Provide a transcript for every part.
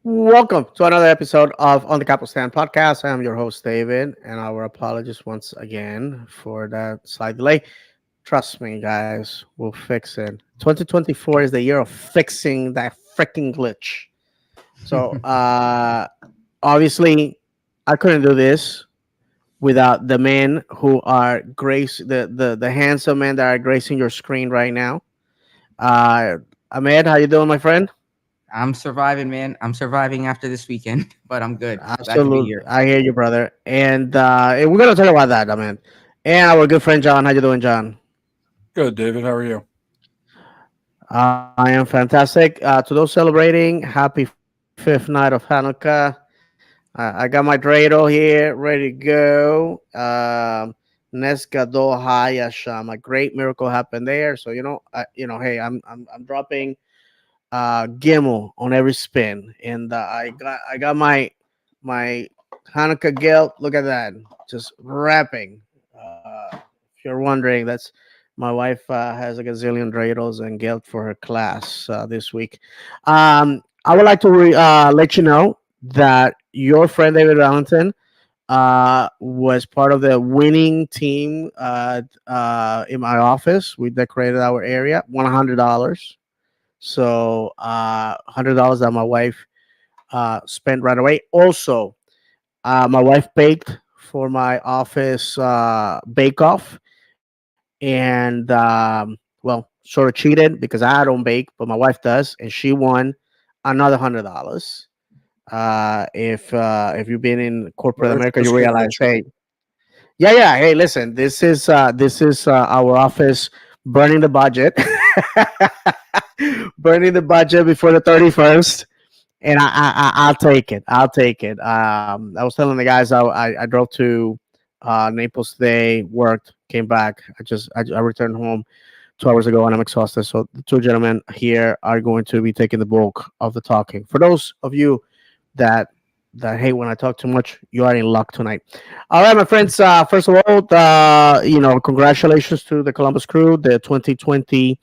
Welcome to another episode of On the Capo podcast. I am your host, David, and our apologies once again for that slight delay. Trust me, guys, we'll fix it. 2024 is the year of fixing that freaking glitch. So, obviously, I couldn't do this without the men who are the handsome men that are gracing your screen right now. Uh, Ahmed, how you doing, my friend? I'm surviving, man. I'm surviving after this weekend, but I'm good. Glad to be Absolutely, here. I hear you, brother. And we're gonna talk about that, I mean. And our good friend John, how you doing, John? Good, David. How are you? I am fantastic. To those celebrating, happy fifth night of Hanukkah. I got my dreidel here, ready to go. Nes Gadol Hayasham, a great miracle happened there. So hey, I'm dropping Gimel on every spin, and I got my Hanukkah gelt. Look at that, just wrapping. If you're wondering, that's my wife has a gazillion dreidels and gelt for her class this week. I would like to let you know that your friend David Valentin was part of the winning team in my office. We decorated our area, $100. So $100 that my wife spent right away. Also, my wife baked for my office bake off, and well, sort of cheated because I don't bake, but my wife does, and she won another $100. If you've been in corporate Well, let's America, you just get realize, rich. hey, yeah. Hey, listen, this is our office burning the budget, burning the budget before the 31st, and I'll take it. I'll take it. I was telling the guys I drove to Naples today, worked, came back. I returned home 2 hours ago, and I'm exhausted. So the two gentlemen here are going to be taking the bulk of the talking. For those of you that hate when I talk too much, you are in luck tonight. All right, my friends. First of all, congratulations to the Columbus Crew, the 2020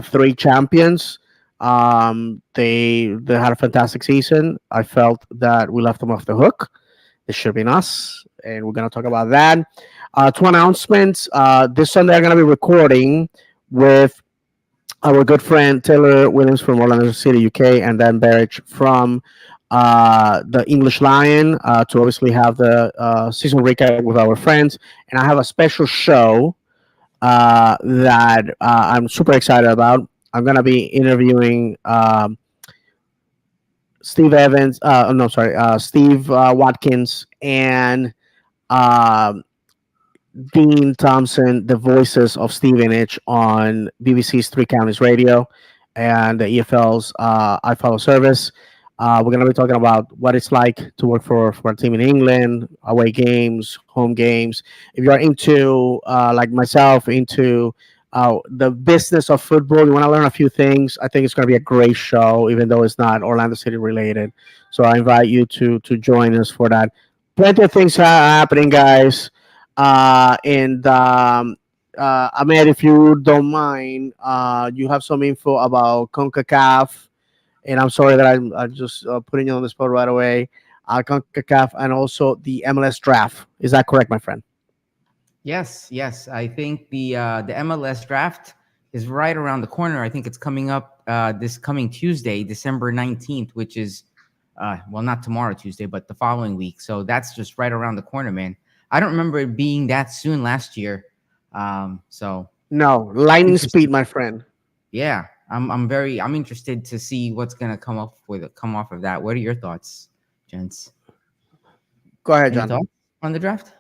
three champions. They had a fantastic season. I felt that we left them off the hook. It should have been us, and we're gonna talk about that. Two announcements. This Sunday, I'm gonna be recording with our good friend Taylor Williams from Orlando City, UK, and Dan Barrich from the English Lion to obviously have the season recap with our friends. And I have a special show that I'm super excited about. I'm gonna be interviewing Steve Evans. No, sorry, Steve Watkins and um Dean Thompson, the voices of Stevenage on BBC's Three Counties Radio and the EFL's I Follow service. We're going to be talking about what it's like to work for a team in England, away games, home games. If you're into, like myself, into the business of football, you want to learn a few things, I think it's going to be a great show, even though it's not Orlando City related. So I invite you to join us for that. Plenty of things are happening, guys. And Ahmed, if you don't mind, you have some info about CONCACAF, and I'm sorry that I'm just putting you on the spot right away. CONCACAF and also the MLS draft. Is that correct, my friend? Yes, yes. I think the MLS draft is right around the corner. I think it's coming up this coming Tuesday, December 19th, which is well, not tomorrow Tuesday, but the following week. So that's just right around the corner, man. I don't remember it being that soon last year. So No, lightning speed, interesting. my friend. Yeah, I'm interested to see what's gonna come off of that. What are your thoughts, gents? Go ahead, Any John. thoughts on the draft?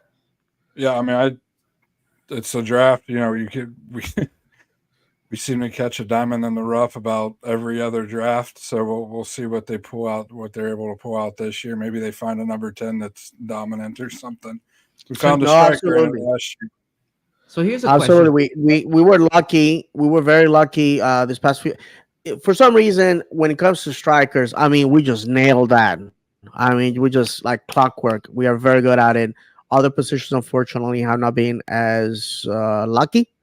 Yeah, I mean, it's a draft. You know, you could we seem to catch a diamond in the rough about every other draft. So we'll see what they pull out, what they're able to pull out this year. Maybe they find a number 10 that's dominant or something. We found a No, striker in it absolutely. last year. So here's a question. Absolutely. We were lucky. We were very lucky this past few. For some reason, when it comes to strikers, I mean, we just nailed that. I mean, we just like clockwork. We are very good at it. Other positions, unfortunately, have not been as lucky.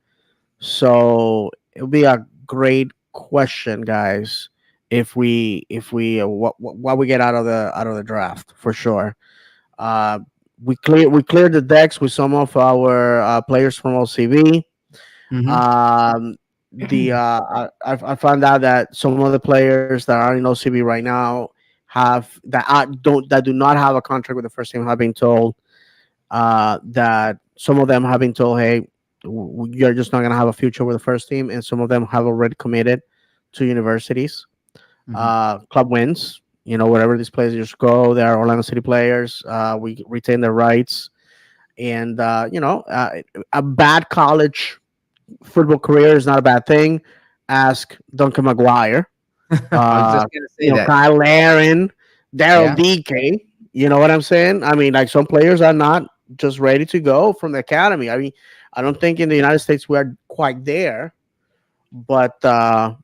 So it'll be a great question, guys. what we get out of the draft for sure. Uh, we cleared the decks with some of our players from OCB. Mm-hmm. Um, I found out that some of the players that are in OCB right now that do not have a contract with the first team have been told that some of them have been told, hey, you're just not going to have a future with the first team, and some of them have already committed to universities. Mm-hmm. Club wins. Wherever these players just go, they are Orlando City players. We retain their rights, and a bad college football career is not a bad thing. Ask Duncan McGuire, I was just gonna say that. Kyle Laren, Daryl Yeah. DK. You know what I'm saying? I mean, like some players are not just ready to go from the academy. I mean, I don't think in the United States we are quite there, but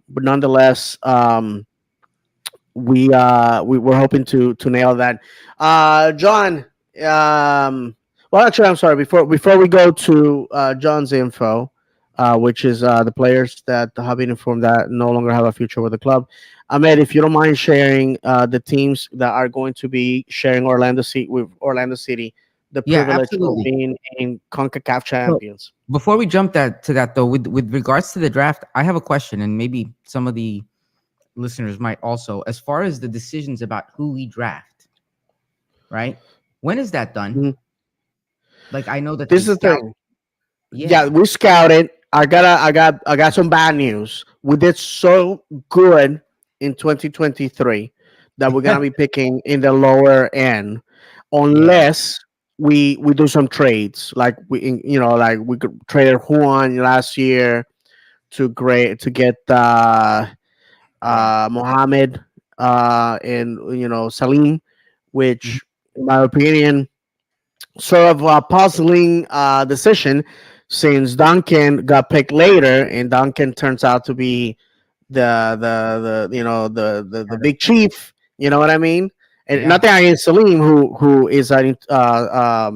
nonetheless, we're hoping to nail that. John, well, actually, I'm sorry. Before we go to John's info, which is the players that have been informed that no longer have a future with the club. Ahmed, if you don't mind sharing the teams that are going to be sharing Orlando City, the Yeah, privilege of absolutely. being in Concacaf So champions. before we jump to that though, with regards to the draft, I have a question, and maybe some of the listeners might also, as far as the decisions about who we draft, right? When is that done? Mhm. Like I know that This they is the scout. thing. Yeah, Yeah. we scouted. I got some bad news. We did so good in 2023 that we're gonna be picking in the lower end, Yeah. unless we do some trades. Like like we could traded Juan last year to get Yeah. Mohammed and Salim, Mhm. which in my opinion sort of a puzzling decision since Duncan got picked later, and Duncan turns out to be the Part of big chief. You know what I mean? And yeah. nothing against Salim, who is an uh,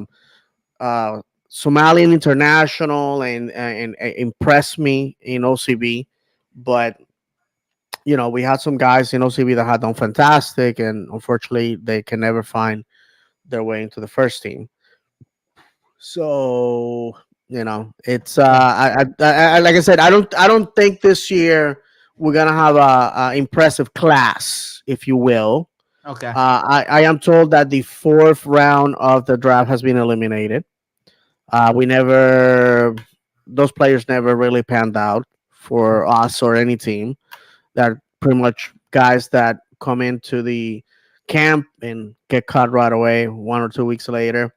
Somalian international and impressed me in OCB, but we had some guys in OCB that had done fantastic, and unfortunately they can never find their way into the first team. So it's Yeah. like I said, I don't think this year we're gonna have a impressive class, if you will. Okay. I am told that the fourth round of the draft has been eliminated. We never Those players never really panned out for us or any team. They're pretty much guys that come into the camp and get cut right away 1 or 2 weeks later.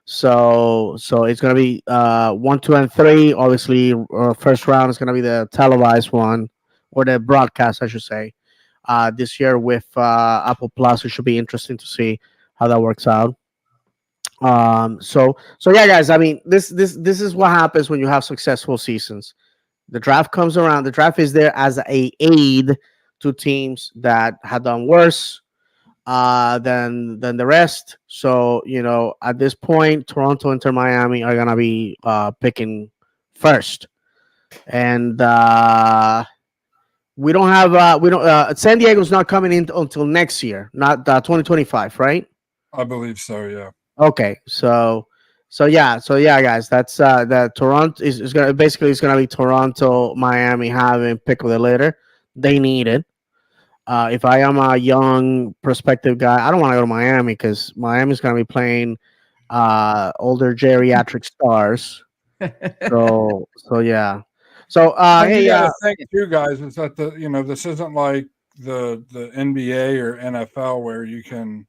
So it's gonna be 1, 2, and 3. Obviously, first round is gonna be the televised one or the broadcast, I should say. This year with Apple Plus, it should be interesting to see how that works out. So yeah, guys. I mean, this is what happens when you have successful seasons. The draft comes around. The draft is there as a aid to teams that had done worse than the rest. So at this point, Toronto, Inter Miami are gonna be picking first, and we don't San Diego's not coming in until next year, not 2025, right? I believe so. Yeah. Okay, so yeah, guys, that's the Toronto is gonna basically it's gonna be Toronto, Miami having pick of the litter. They need it. If I am a young prospective guy, I don't want to go to Miami because Miami's going to be playing older geriatric stars. So yeah. So Thing you hey, got to think too, guys, is that this isn't like the NBA or NFL where you can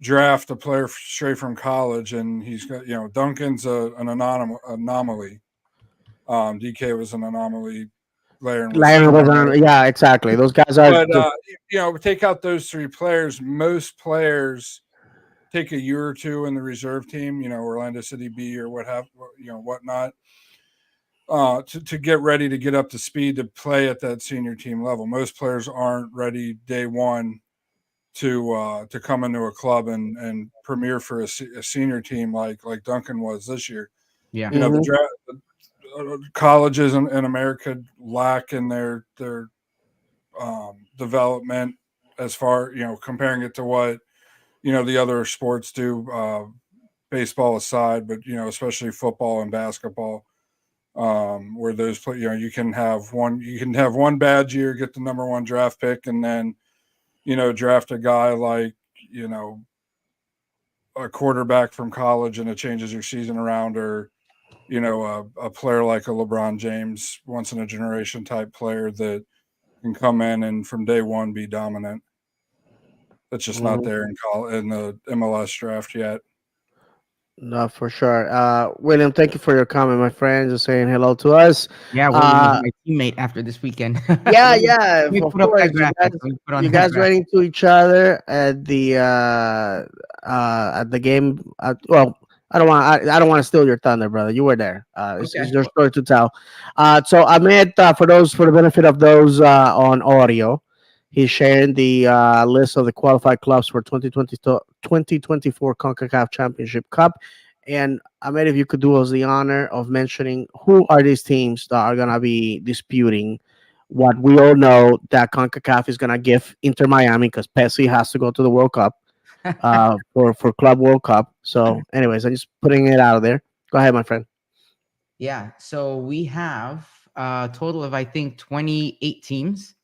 draft a player straight from college and he's got Duncan's an anomaly. DK was an anomaly. Laren was an Larry was anomaly. on. Yeah, exactly. Those guys are But just take out those three players. Most players take a year or two in the reserve team. Orlando City B or whatnot. To get ready to get up to speed to play at that senior team level. Most players aren't ready day one to come into a club and premiere for a senior team like Duncan was this year. Yeah. The mhm. draft colleges in America lack in their development as far, comparing it to what, the other sports do, baseball aside, but, especially football and basketball, where those play, you can have one bad year, get the number one draft pick, and then, draft a guy like, you know, a quarterback from college and it changes your season around, or, a player like a LeBron James, once in a generation type player that can come in and from day one be dominant. That's just not Mhm. there in the MLS draft yet. No, for sure. William, thank you for your comment, my friend. Just saying hello to us. Yeah, William will be Uh, my teamate after this weekend. yeah, let me yeah, let me of put up course. that graphic. Let me put on You that guys ran graphic. into each other at the game. Well, I don't want to steal your thunder, brother. You were there. It's Okay. your story to tell. So I met for the benefit of those on audio. He's sharing the list of the qualified clubs for 2024 CONCACAF Championship Cup. And Ahmed, if you could do us the honor of mentioning who are these teams that are gonna be disputing what we all know that CONCACAF is gonna give Inter Miami because Pepsi has to go to the World Cup for Club World Cup. So, anyways, I'm just putting it out there. Go ahead, my friend. Yeah. So we have a total of I think 28 teams.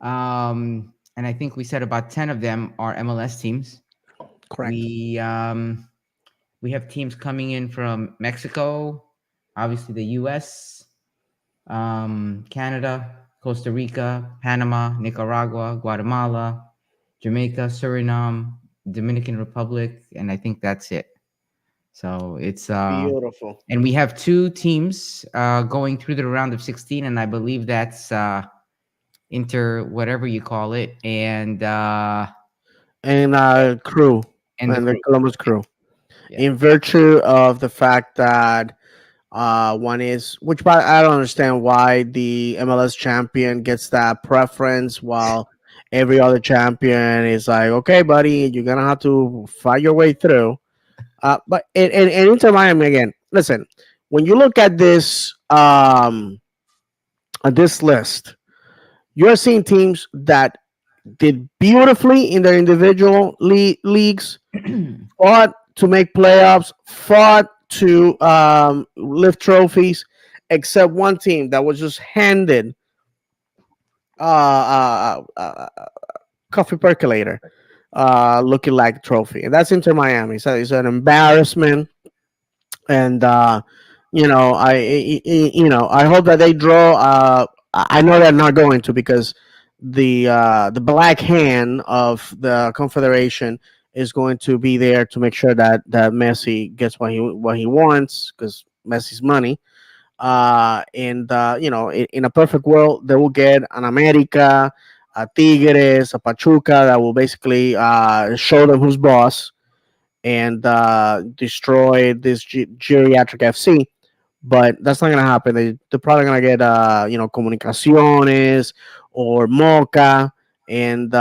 And I think we said about 10 of them are MLS teams. Correct. We have teams coming in from Mexico, obviously the US, Canada, Costa Rica, Panama, Nicaragua, Guatemala, Jamaica, Suriname, Dominican Republic, and I think that's it. So it's Beautiful. and we have two teams going through the round of 16, and I believe that's Inter, whatever you call it, And crew and the and the crew. Columbus crew. Yeah. In virtue of the fact that one is, which I don't understand why the MLS champion gets that preference while every other champion is like, okay, buddy, you're gonna have to fight your way through. But and Inter Miami again. Listen, when you look at this list, you're seeing teams that did beautifully in their individual leagues, fought to make playoffs, fought to lift trophies, except one team that was just handed coffee percolator looking like trophy, and that's Inter Miami. So it's an embarrassment, and I hope that they draw. I know they're not going to because the black hand of the Confederation is going to be there to make sure that Messi gets what he wants because Messi's money. And in a perfect world, they will get an America, a Tigres, a Pachuca that will basically show them who's boss and destroy this geriatric FC. But that's not gonna happen. They're probably gonna get Comunicaciones or Mocha, and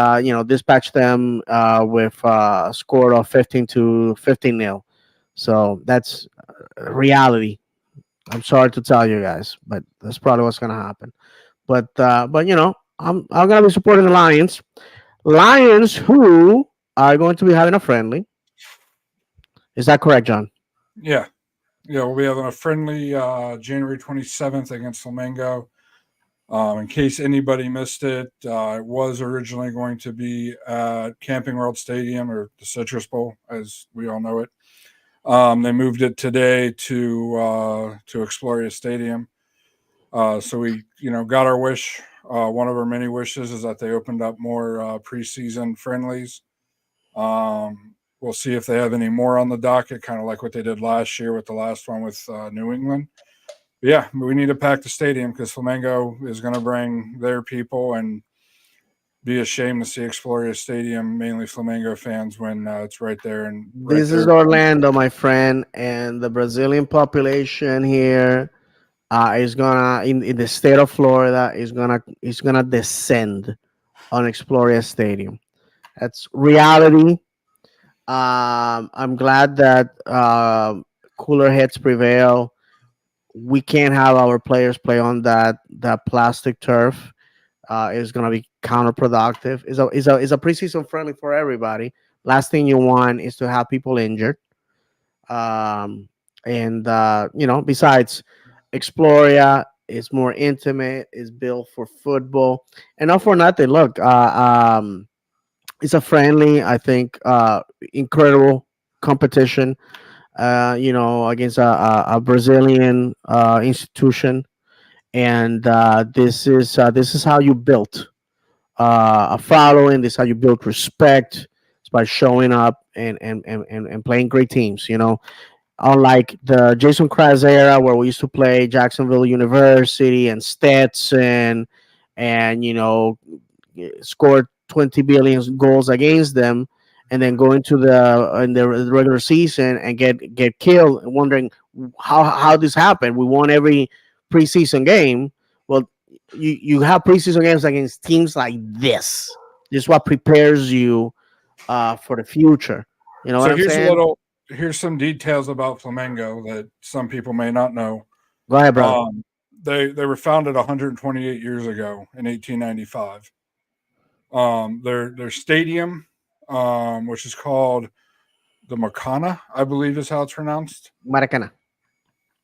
dispatch them with a score of 15 nil. So that's reality. I'm sorry to tell you guys, but that's probably what's gonna happen. But I'm gonna be supporting the Lions. Lions who are going to be having a friendly. Is that correct, John? Yeah. Yeah, we'll be having a friendly January 27th against Flamengo. In case anybody missed it, it was originally going to be at Camping World Stadium, or the Citrus Bowl, as we all know it. They moved it today to Exploria Stadium. So we, got our wish. One of our many wishes is that they opened up more preseason friendlies. We'll see if they have any more on the docket, kind of like what they did last year with the last one with New England. But yeah, we need to pack the stadium because Flamengo is going to bring their people, and be a shame to see Exploria Stadium, mainly Flamengo fans, when it's right there and right This is there. Orlando, my friend, and the Brazilian population here is gonna in the state of Florida is gonna descend on Exploria Stadium. That's reality. I'm glad that cooler heads prevail. We can't have our players play on that plastic turf is going to be counterproductive. Is a preseason friendly for everybody. Last thing you want is to have people injured. And besides, Exploria is more intimate. Is built for football, and not for nothing. Look, it's a friendly, I think, incredible competition. Against a Brazilian institution, and this is how you built a following. This is how you build respect. It's by showing up and playing great teams. Unlike the Jason Krause era where we used to play Jacksonville University and Stetson, and scored 20 billion goals against them, and then go into the in the regular season and get killed, wondering how this happened. We won every preseason game. Well, you have preseason games against teams like this. This is what prepares you for the future. You know what So I'm saying? here's some details about Flamengo that some people may not know. Go ahead, brother. They were founded 128 years ago in 1895. Their stadium, which is called the Maracana, I believe is how it's pronounced. Maracana.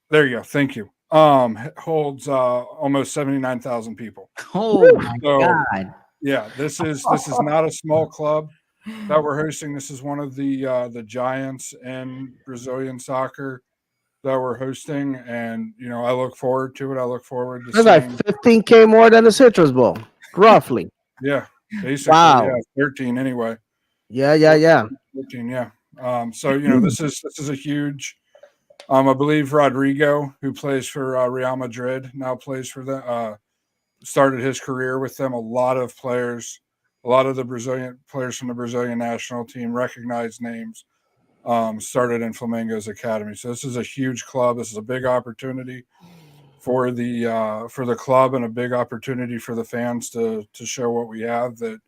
There you go. Thank you. Holds almost 79,000 people. Oh my So God. yeah, this is not a small club that we're hosting. This is one of the giants in Brazilian soccer that we're hosting, and I look forward to it. I look forward to That's like seeing. 15K more than the Citrus Bowl, roughly. Yeah, basically, yeah, Wow. 13 anyway. Yeah, yeah, 14, yeah. 14, yeah. So this is a huge. I believe Rodrigo, who plays for Real Madrid, now plays for them. Started his career with them. A lot of the Brazilian players from the Brazilian national team, recognized names, started in Flamengo's academy. So this is a huge club. This is a big opportunity for the club, and a big opportunity for the fans to show what we have. That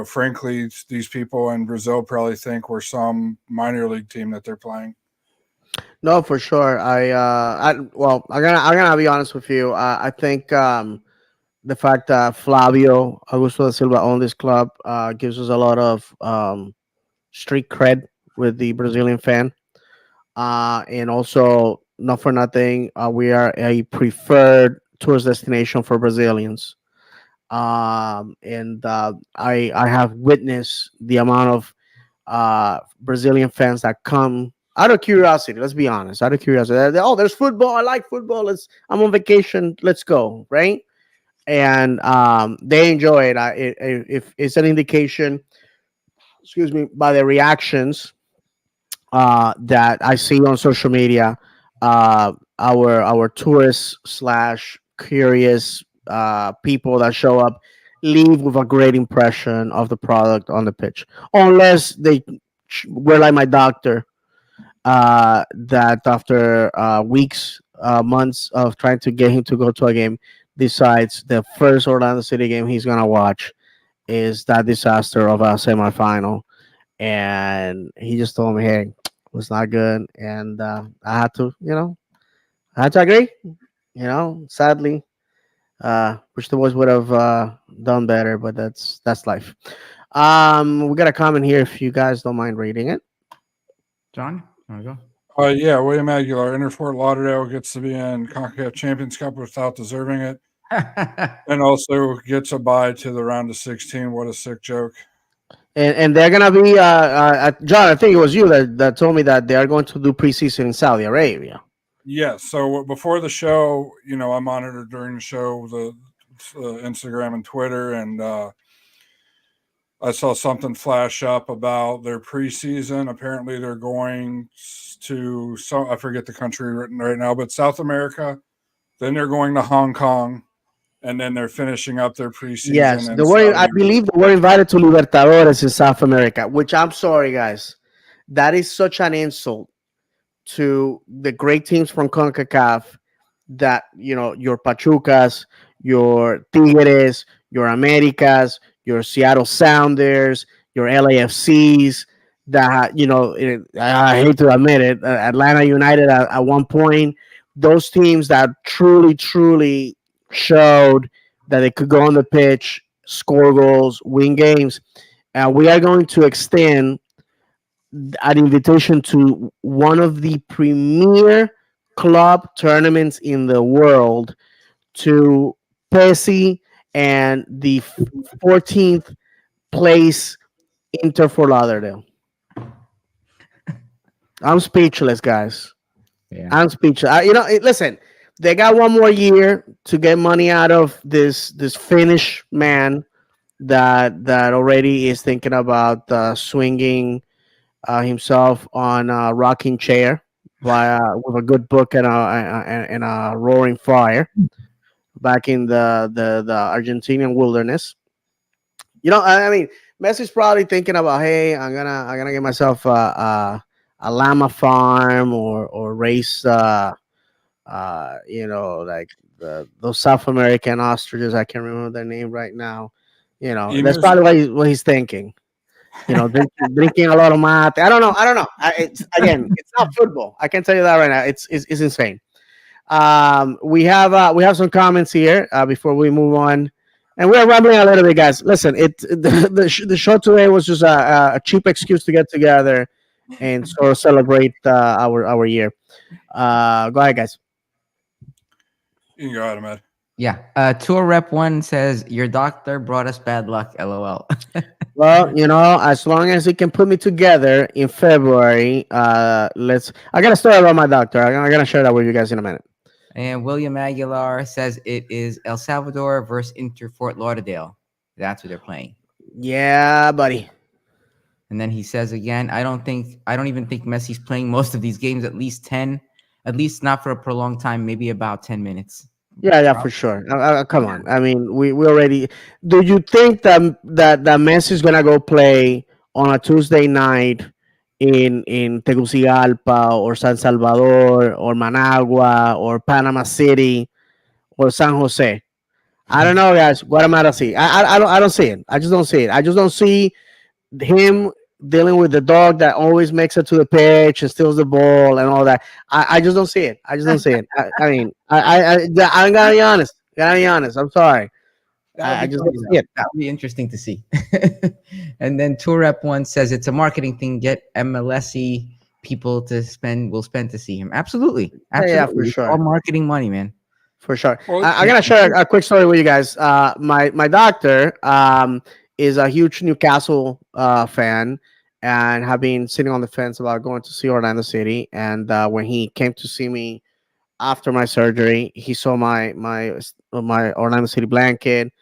frankly, these people in Brazil probably think we're some minor league team that they're playing. No, for sure. Well, I'm gonna be honest with you. I think the fact that Flavio Augusto da Silva owned this club gives us a lot of street cred with the Brazilian fan. And also, not for nothing, we are a preferred tourist destination for Brazilians. And I have witnessed the amount of Brazilian fans that come out of curiosity. Let's be honest, out of curiosity. Oh, there's football. I like football. I'm on vacation. Let's go, right? And they enjoy it. If it's an indication, excuse me, by the reactions that I see on social media, our tourists slash curious people that show up leave with a great impression of the product on the pitch, unless they were like my doctor, that after weeks, months of trying to get him to go to a game, decides the first Orlando City game he's gonna watch is that disaster of a semifinal, and he just told me, "Hey, it was not good," and I had to agree. Sadly, wish the boys would have done better, but that's life. We got a comment here if you guys don't mind reading it. John, you want to Yeah, William Aguilar, Inter Fort Lauderdale gets to be in CONCACAF Champions Cup without deserving it, go? and also gets a bye to the round of 16. What a sick joke! And they're gonna be John. I think it was you that told me that they are going to do preseason in Saudi Arabia. Yes. So before the show, I monitored during the show the Instagram and Twitter, and I saw something flash up about their preseason. Apparently, they're going to I forget the country written right now, but South America. Then they're going to Hong Kong, and then they're finishing up their Yes, preseason in the word I Saudi. believe they were invited to Libertadores in South America, which I'm sorry, guys, that is such an insult to the great teams from CONCACAF, that your Pachucas, your Tigres, your Americas, your Seattle Sounders, your LAFCs. That I hate to admit it, Atlanta United at one point. Those teams that truly showed that they could go on the pitch, score goals, win games. And we are going to extend an invitation to one of the premier club tournaments in the world to Pesi and the 14th place Inter for Lauderdale. I'm speechless, guys. Yeah. I'm speechless. Listen, they got one more year to get money out of this Finnish man that already is thinking about swinging himself on a rocking chair with a good book and a roaring fire back in the Argentinian wilderness. I mean, Messi's probably thinking about, hey, I'm gonna get myself a llama farm or raise like those South American ostriches. I can't remember their name right now. That's Emus. probably what he's thinking. Drinking a lot of mate. I don't know. I don't know. It's not football. I can tell you that right now. It's insane. We have some comments here before we move on, and we're rambling a little bit, guys. Listen, the show today was just a cheap excuse to get together and sort of celebrate our year. Go ahead, guys. You can go ahead, Ahmed. Yeah. Tour Rep One says your doctor brought us bad luck. LOL. Well, as long as he can put me together in February, let's. I got a story about my doctor. I'm gonna share that with you guys in a minute. And William Aguilar says it is El Salvador versus Inter Fort Lauderdale. That's what they're playing. Yeah, buddy. And then he says again, I don't even think Messi's playing most of these games, at least 10, at least not for a prolonged time, maybe about 10 minutes. Yeah, for sure. Come on. I mean, we already. Do you think that Messi is gonna go play on a Tuesday night in Tegucigalpa or San Salvador or Managua or Panama City or San Jose? I don't know, guys. Guatemala City. I don't see it. I just don't see it. I just don't see him dealing with the dog that always makes it to the pitch and steals the ball and all that. I just don't see it. I just don't see it. I mean, I'm gonna be honest. Gotta be honest. I'm sorry. That'll I be just funny, don't though. see it. That'll be interesting to see. And then Tour Rep One says it's a marketing thing. Get MLSE people to spend to see him. Absolutely, Yeah, absolutely. for It's sure. all marketing money, man. For sure. Well, I'm gonna share a quick story with you guys. My doctor is a huge Newcastle fan and have been sitting on the fence about going to see Orlando City. And when he came to see me after my surgery, he saw my Orlando City blanket.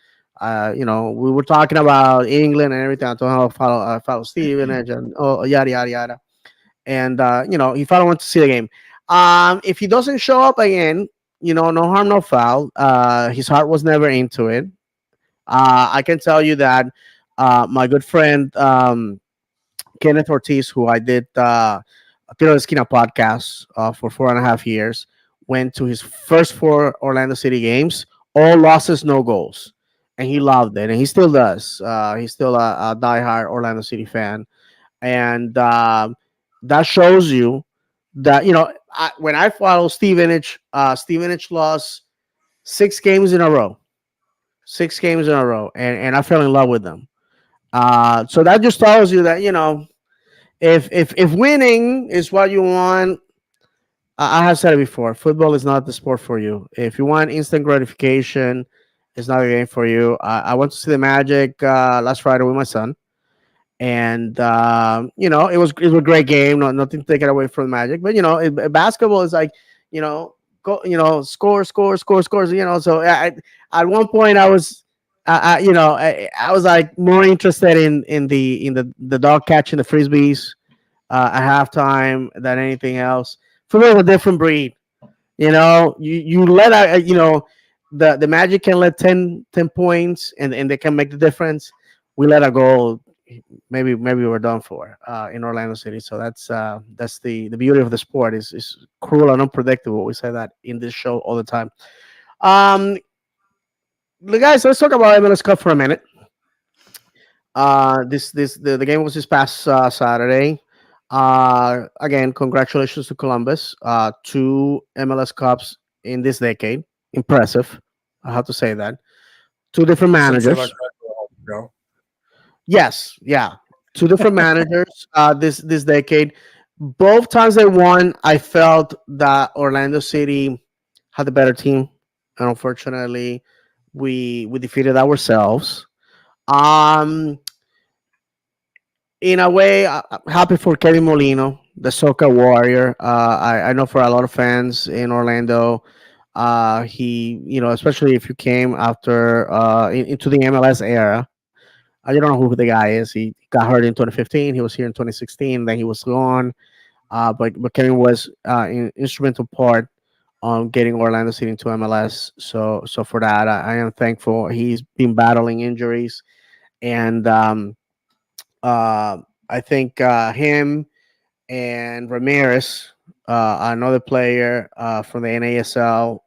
We were talking about England and everything. I told him I follow Stevenage and yada yada yada. And he finally went to see the game. If he doesn't show up again, no harm, no foul. His heart was never into it. I can tell you that my good friend Kenneth Ortiz, who I did Tiro de Esquina podcast for 4.5 years, went to his first four Orlando City games, all losses, no goals. And he loved it, and he still does. He's still a diehard Orlando City fan. And that shows you that, when I follow Stevenage lost 6 games in a row, 6 games in a row, and I fell in love with them. So that just tells you that, if winning is what you want, I have said it before. Football is not the sport for you. If you want instant gratification, it's not a game for you. I went to see the Magic last Friday with my son, and it was a great game. Nothing taken away from the Magic, but basketball is like, go, score, score, score, scores. So at one point I was like more interested in the dog catching the frisbees at halftime than anything else. Football is a different breed. You let out, the Magic can let 10 points and they can make the difference. We let a goal, maybe we're done for in Orlando City. So that's the beauty of the sport is cruel and unpredictable. We say that in this show all the time. Um, guys, let's talk about MLS Cup for a minute. The game was this past Saturday. Again, congratulations to Columbus. Two MLS Cups in this decade. Impressive. I have to say that. two different since they let managers. Craig go. Yes, yeah, two different managers. This decade, both times they won, I felt that Orlando City had the better team, and unfortunately, we defeated ourselves. Um, in a way, I'm happy for Kevin Molino, the Soca Warrior. I know for a lot of fans in Orlando, he, especially if you came after into the MLS era. I don't know who the guy is. He got hurt in 2015. He was here in 2016. Then he was gone. But Kevin was instrumental part on getting Orlando City into MLS. So for that, I am thankful. He's been battling injuries, and uh, I think him and Ramirez, another player from the NASL,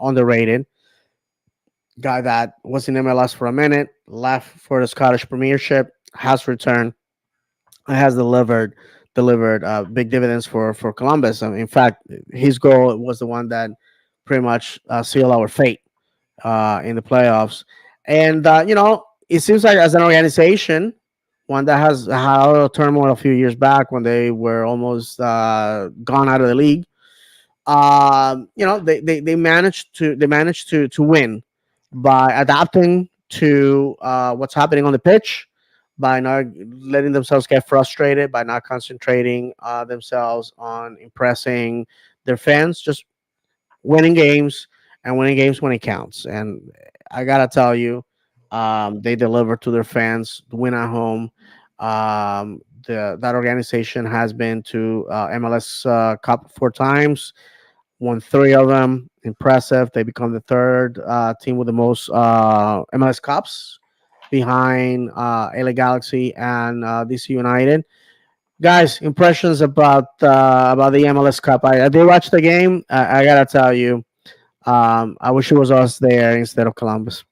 underrated guy that was in MLS for a minute, left for the Scottish Premiership, has returned, and has delivered big dividends for Columbus. In fact, his goal was the one that pretty much sealed our fate in the playoffs. And it seems like as an organization, one that has had a turmoil a few years back when they were almost gone out of the league. They managed to win by adapting to what's happening on the pitch, by not letting themselves get frustrated, by not concentrating themselves on impressing their fans, just winning games and winning games when it counts. And I gotta tell you, they deliver to their fans. The win at home. That organization has been to MLS Cup 4 times, won three of them. Impressive. They become the third team with the most MLS Cups, behind LA Galaxy and DC United. Guys, impressions about the MLS Cup. I did watch the game. I gotta tell you, I wish it was us there instead of Columbus.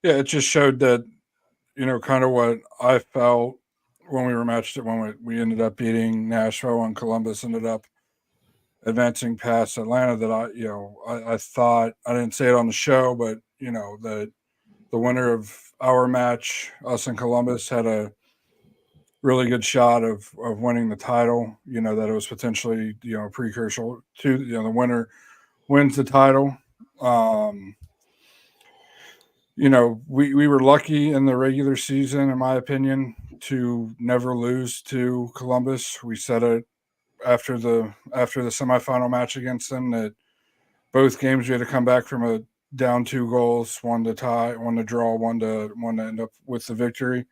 Yeah, it just showed that, kind of what I felt when we were matched it when we ended up beating Nashville and Columbus ended up advancing past Atlanta. That I thought, I didn't say it on the show, but that the winner of our match, us and Columbus, had a really good shot of winning the title. That it was potentially a precursor to the winner wins the title. Um, we were lucky in the regular season, in my opinion, to never lose to Columbus. We said it after the semifinal match against them that both games we had to come back from a down 2 goals, one to tie, one to draw, one to end up with the victory.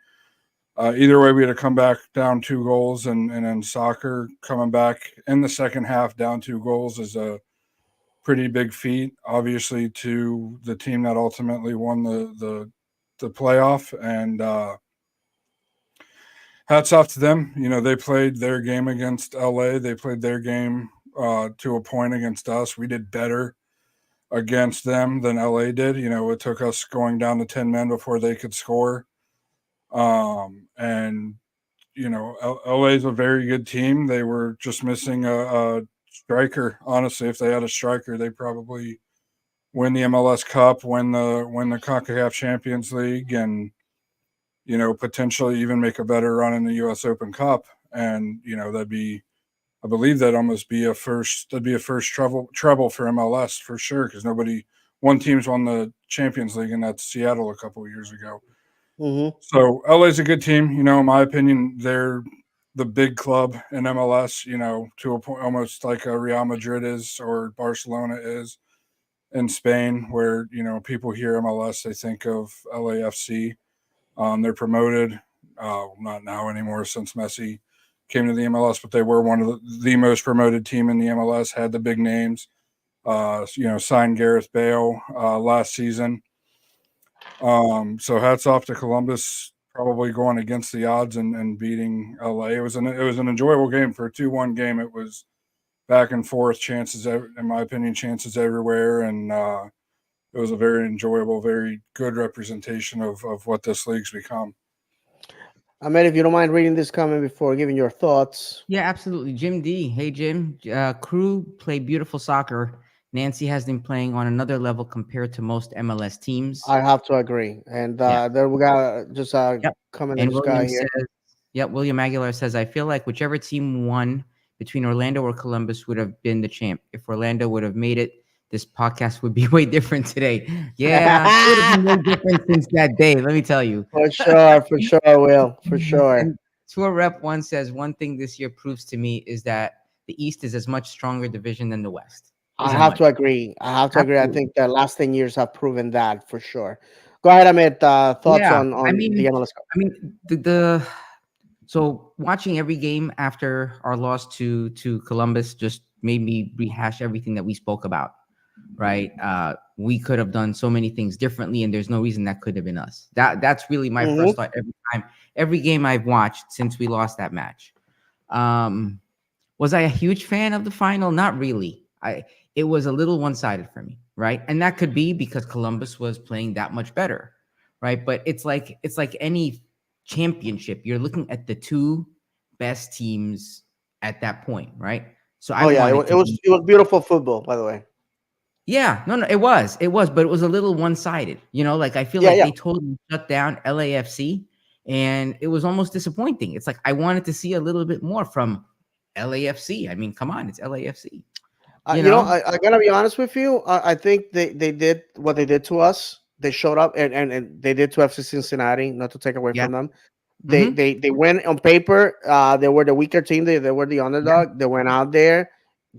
Either way, we had to come back down 2 goals, and in soccer, coming back in the second half down 2 goals is a pretty big feat, obviously, to the team that ultimately won the playoff. And hats off to them. They played their game against LA. They played their game to a point against us. We did better against them than LA did. It took us going down to 10 men before they could score. And LA is a very good team. They were just missing a striker. Honestly, if they had a striker, they probably win the MLS Cup, win the CONCACAF Champions League, and potentially even make a better run in the U.S. Open Cup. And that'd be, I believe that almost be a first. That'd be a first treble for MLS for sure, because one team's won the Champions League, and that's Seattle a couple of years ago. Hmm. So LA's a good team. In my opinion, they're the big club in MLS. To a point, almost like a Real Madrid is or Barcelona is in Spain, where people hear MLS, they think of LAFC. They're promoted, not now anymore since Messi came to the MLS, but they were one of the most promoted team in the MLS. Had the big names. Signed Gareth Bale last season. So hats off to Columbus, probably going against the odds and beating LA. It was an enjoyable game for a 2-1 game. It was back and forth, chances, in my opinion, chances everywhere, and it was a very enjoyable, very good representation of what this league's become. Ahmed, if you don't mind reading this comment before giving your thoughts. Yeah, absolutely. Jim D. Hey, Jim. Crew play beautiful soccer. Nancy has been playing on another level compared to most MLS teams. I have to agree. And Yeah. there we got just Yep. coming to And this guy William here. says, yep, William Aguilar says, I feel like whichever team won between Orlando or Columbus would have been the champ. If Orlando would have made it, this podcast would be way different today. Yeah, it would have been way different since that day, let me tell you. For sure, Will, for sure. And Tour Rep One says one thing this year proves to me is that the East is as much stronger division than the West. I Is have much. to agree. I have to agree. I Absolutely. think the last 10 years have proven that for sure. Go ahead, Amit. Thoughts Yeah. on the MLS Cup? The so watching every game after our loss to Columbus just made me rehash everything that we spoke about. Right? We could have done so many things differently, and there's no reason that could have been us. That's really my first Hmm. thought every time, every game I've watched since we lost that match. Um, was I a huge fan of the final? Not really. It was a little one-sided for me, right? And that could be because Columbus was playing that much better, right? But it's like any championship. You're looking at the two best teams at that point, right? So I Oh yeah, wanted it to was be. it was beautiful football, by the way. Yeah, no, it was, but it was a little one-sided. Like I feel Yeah, like yeah. they totally shut down LAFC, and it was almost disappointing. It's like I wanted to see a little bit more from LAFC. I mean, come on, it's LAFC. You know? I gotta be honest with you. I think they did what they did to us. They showed up and they did to FC Cincinnati. Not to take away Yeah. from them, Mm-hmm. they went on paper. They were the weaker team. They were the Yeah. underdog. They went out there.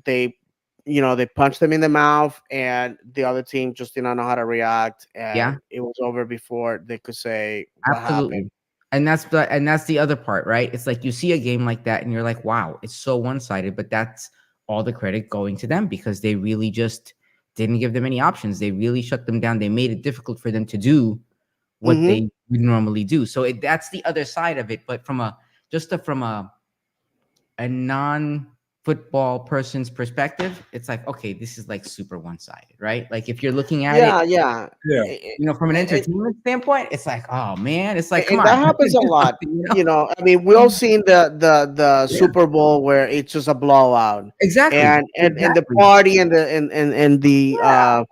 They they punched them in the mouth, and the other team just did not know how to react, Yeah. and it was over before they could say what happened. Absolutely. And that's the other part, right? It's like you see a game like that and you're like, wow, it's so one-sided, but that's all the credit going to them because they really just didn't give them any options. They really shut them down. They made it difficult for them to do what Hmm. they would normally do. So that's the other side of it. But from a non-football person's perspective, it's like, okay, this is like super one-sided, right? Like if you're looking at Yeah, it, yeah. Yeah. from an And, entertainment standpoint, it's like, oh man, it's like, come and on, that happens a do lot. something. I mean, we all seen the Yeah, Super Bowl where it's just a blowout, exactly, and the exactly. party and Yeah,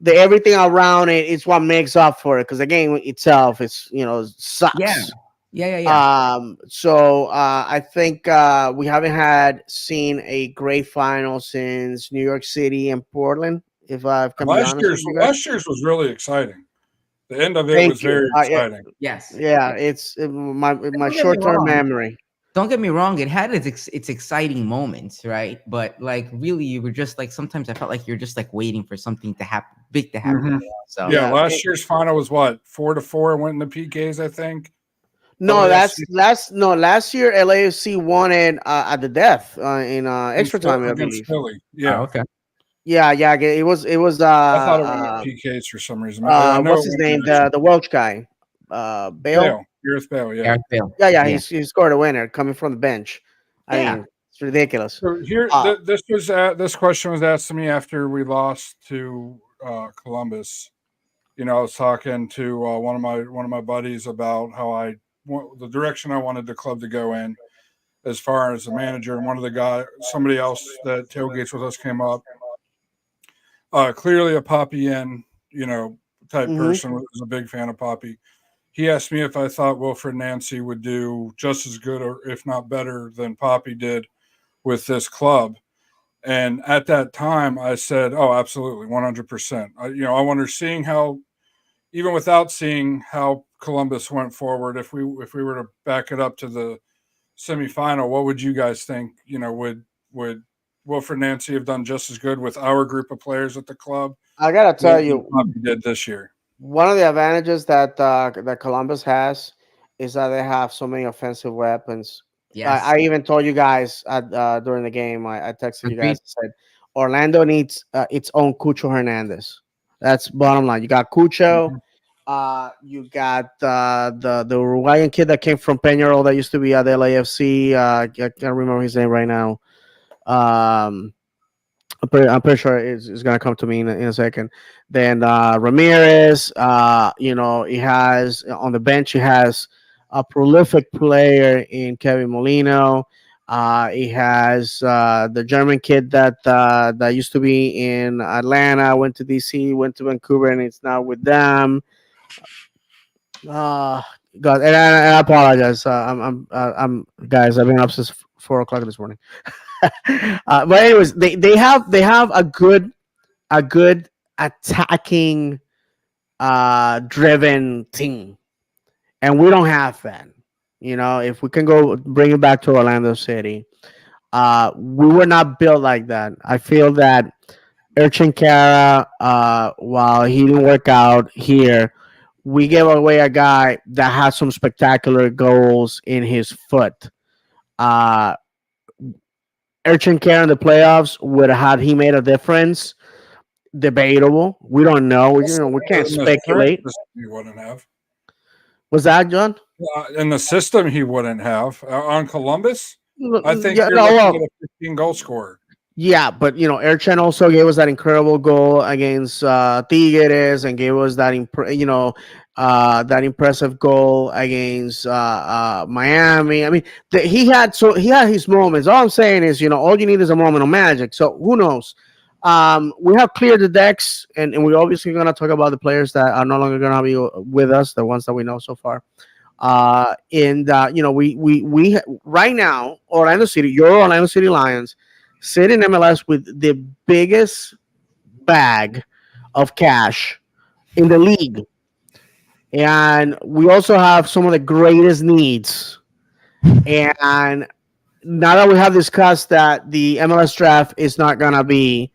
the everything around it is what makes up for it because the game itself is yeah, sucks. yeah. So I think we haven't had seen a great final since New York City and Portland. If I can be Last honest with year's you guys, last year's was really exciting. The end of it thank was you. very exciting. Yes. Yeah, Yeah. it's my Don't get me short term wrong. memory. Don't get me wrong. It had its exciting moments, right? But like, really, you were just like sometimes I felt like you're just like waiting for something to happen, big to happen. Hmm. So Yeah, Yeah. last year's final was what 4-4 went in the PKs, I think. No, LAFC last year LAFC won it at the death in extra time, I against believe. Philly. oh, Yeah, okay. Yeah, yeah, it was I thought it went in PKs for some reason. I know what's it his went in name, extra. the Welsh guy, Bale. Bale, Gareth Bale. Yeah. Gareth Bale. Yeah, yeah, Yeah. he scored a winner coming from the bench. I Yeah. mean, it's ridiculous. So here, Uh, this question was asked to me after we lost to Columbus. I was talking to one of my buddies about how the direction I wanted the club to go in as far as the manager, and one of the guy, somebody else that tailgates with us came up. Clearly a Poppy in, type mhm. person, was a big fan of Poppy. He asked me if I thought Wilfred Nancy would do just as good or if not better than Poppy did with this club. And at that time, I said, "Oh, absolutely, 100%." I wonder, seeing how, even without seeing how Columbus went forward, if we were to back it up to the semifinal, what would you guys think? Would Wilfred Nancy have done just as good with our group of players at the club I gotta tell than you, Poppy did this year? one of the advantages that Columbus has is that they have so many offensive weapons. Yes. I even told you guys during the game. I texted you guys Agreed. and said Orlando needs its own Cucho Hernandez. That's bottom line. You got Cucho. Mhm. You got the Uruguayan kid that came from Peñarol that used to be at LAFC. I can't remember his name right now. Um, I'm pretty sure it's gonna come to me in a second. Then Ramirez, he has on the bench. He has a prolific player in Kevin Molino. He has the German kid that used to be in Atlanta, went to DC, went to Vancouver, and it's now with them. Uh, God, and I apologize. I'm guys. I've been up since 4 o'clock this morning. But anyways, they have a good attacking driven team, and we don't have that. If we can go bring it back to Orlando City, we were not built like that. I feel that Urchin Kara, while he didn't work out here, we gave away a guy that had some spectacular goals in his foot. Uh, Urchin Kara in the playoffs would have had he made a difference. Debatable. We don't know. We can't In the current speculate. system, he wouldn't have. Was that John? In the system, he wouldn't have. On Columbus, I think Yeah, you're no, looking at well, a 15 goal scorer. yeah, but Erchan also gave us that incredible goal against Tigres, and gave us that impressive goal against Miami. I mean, he had his moments. All I'm saying is, all you need is a moment of magic. So who knows? We have cleared the decks, and we're obviously gonna talk about the players that are no longer gonna be with us, the ones that we know so far. And we right now, Orlando City, your Orlando City Lions, sit in MLS with the biggest bag of cash in the league, and we also have some of the greatest needs. And now that we have discussed that the MLS draft is not gonna be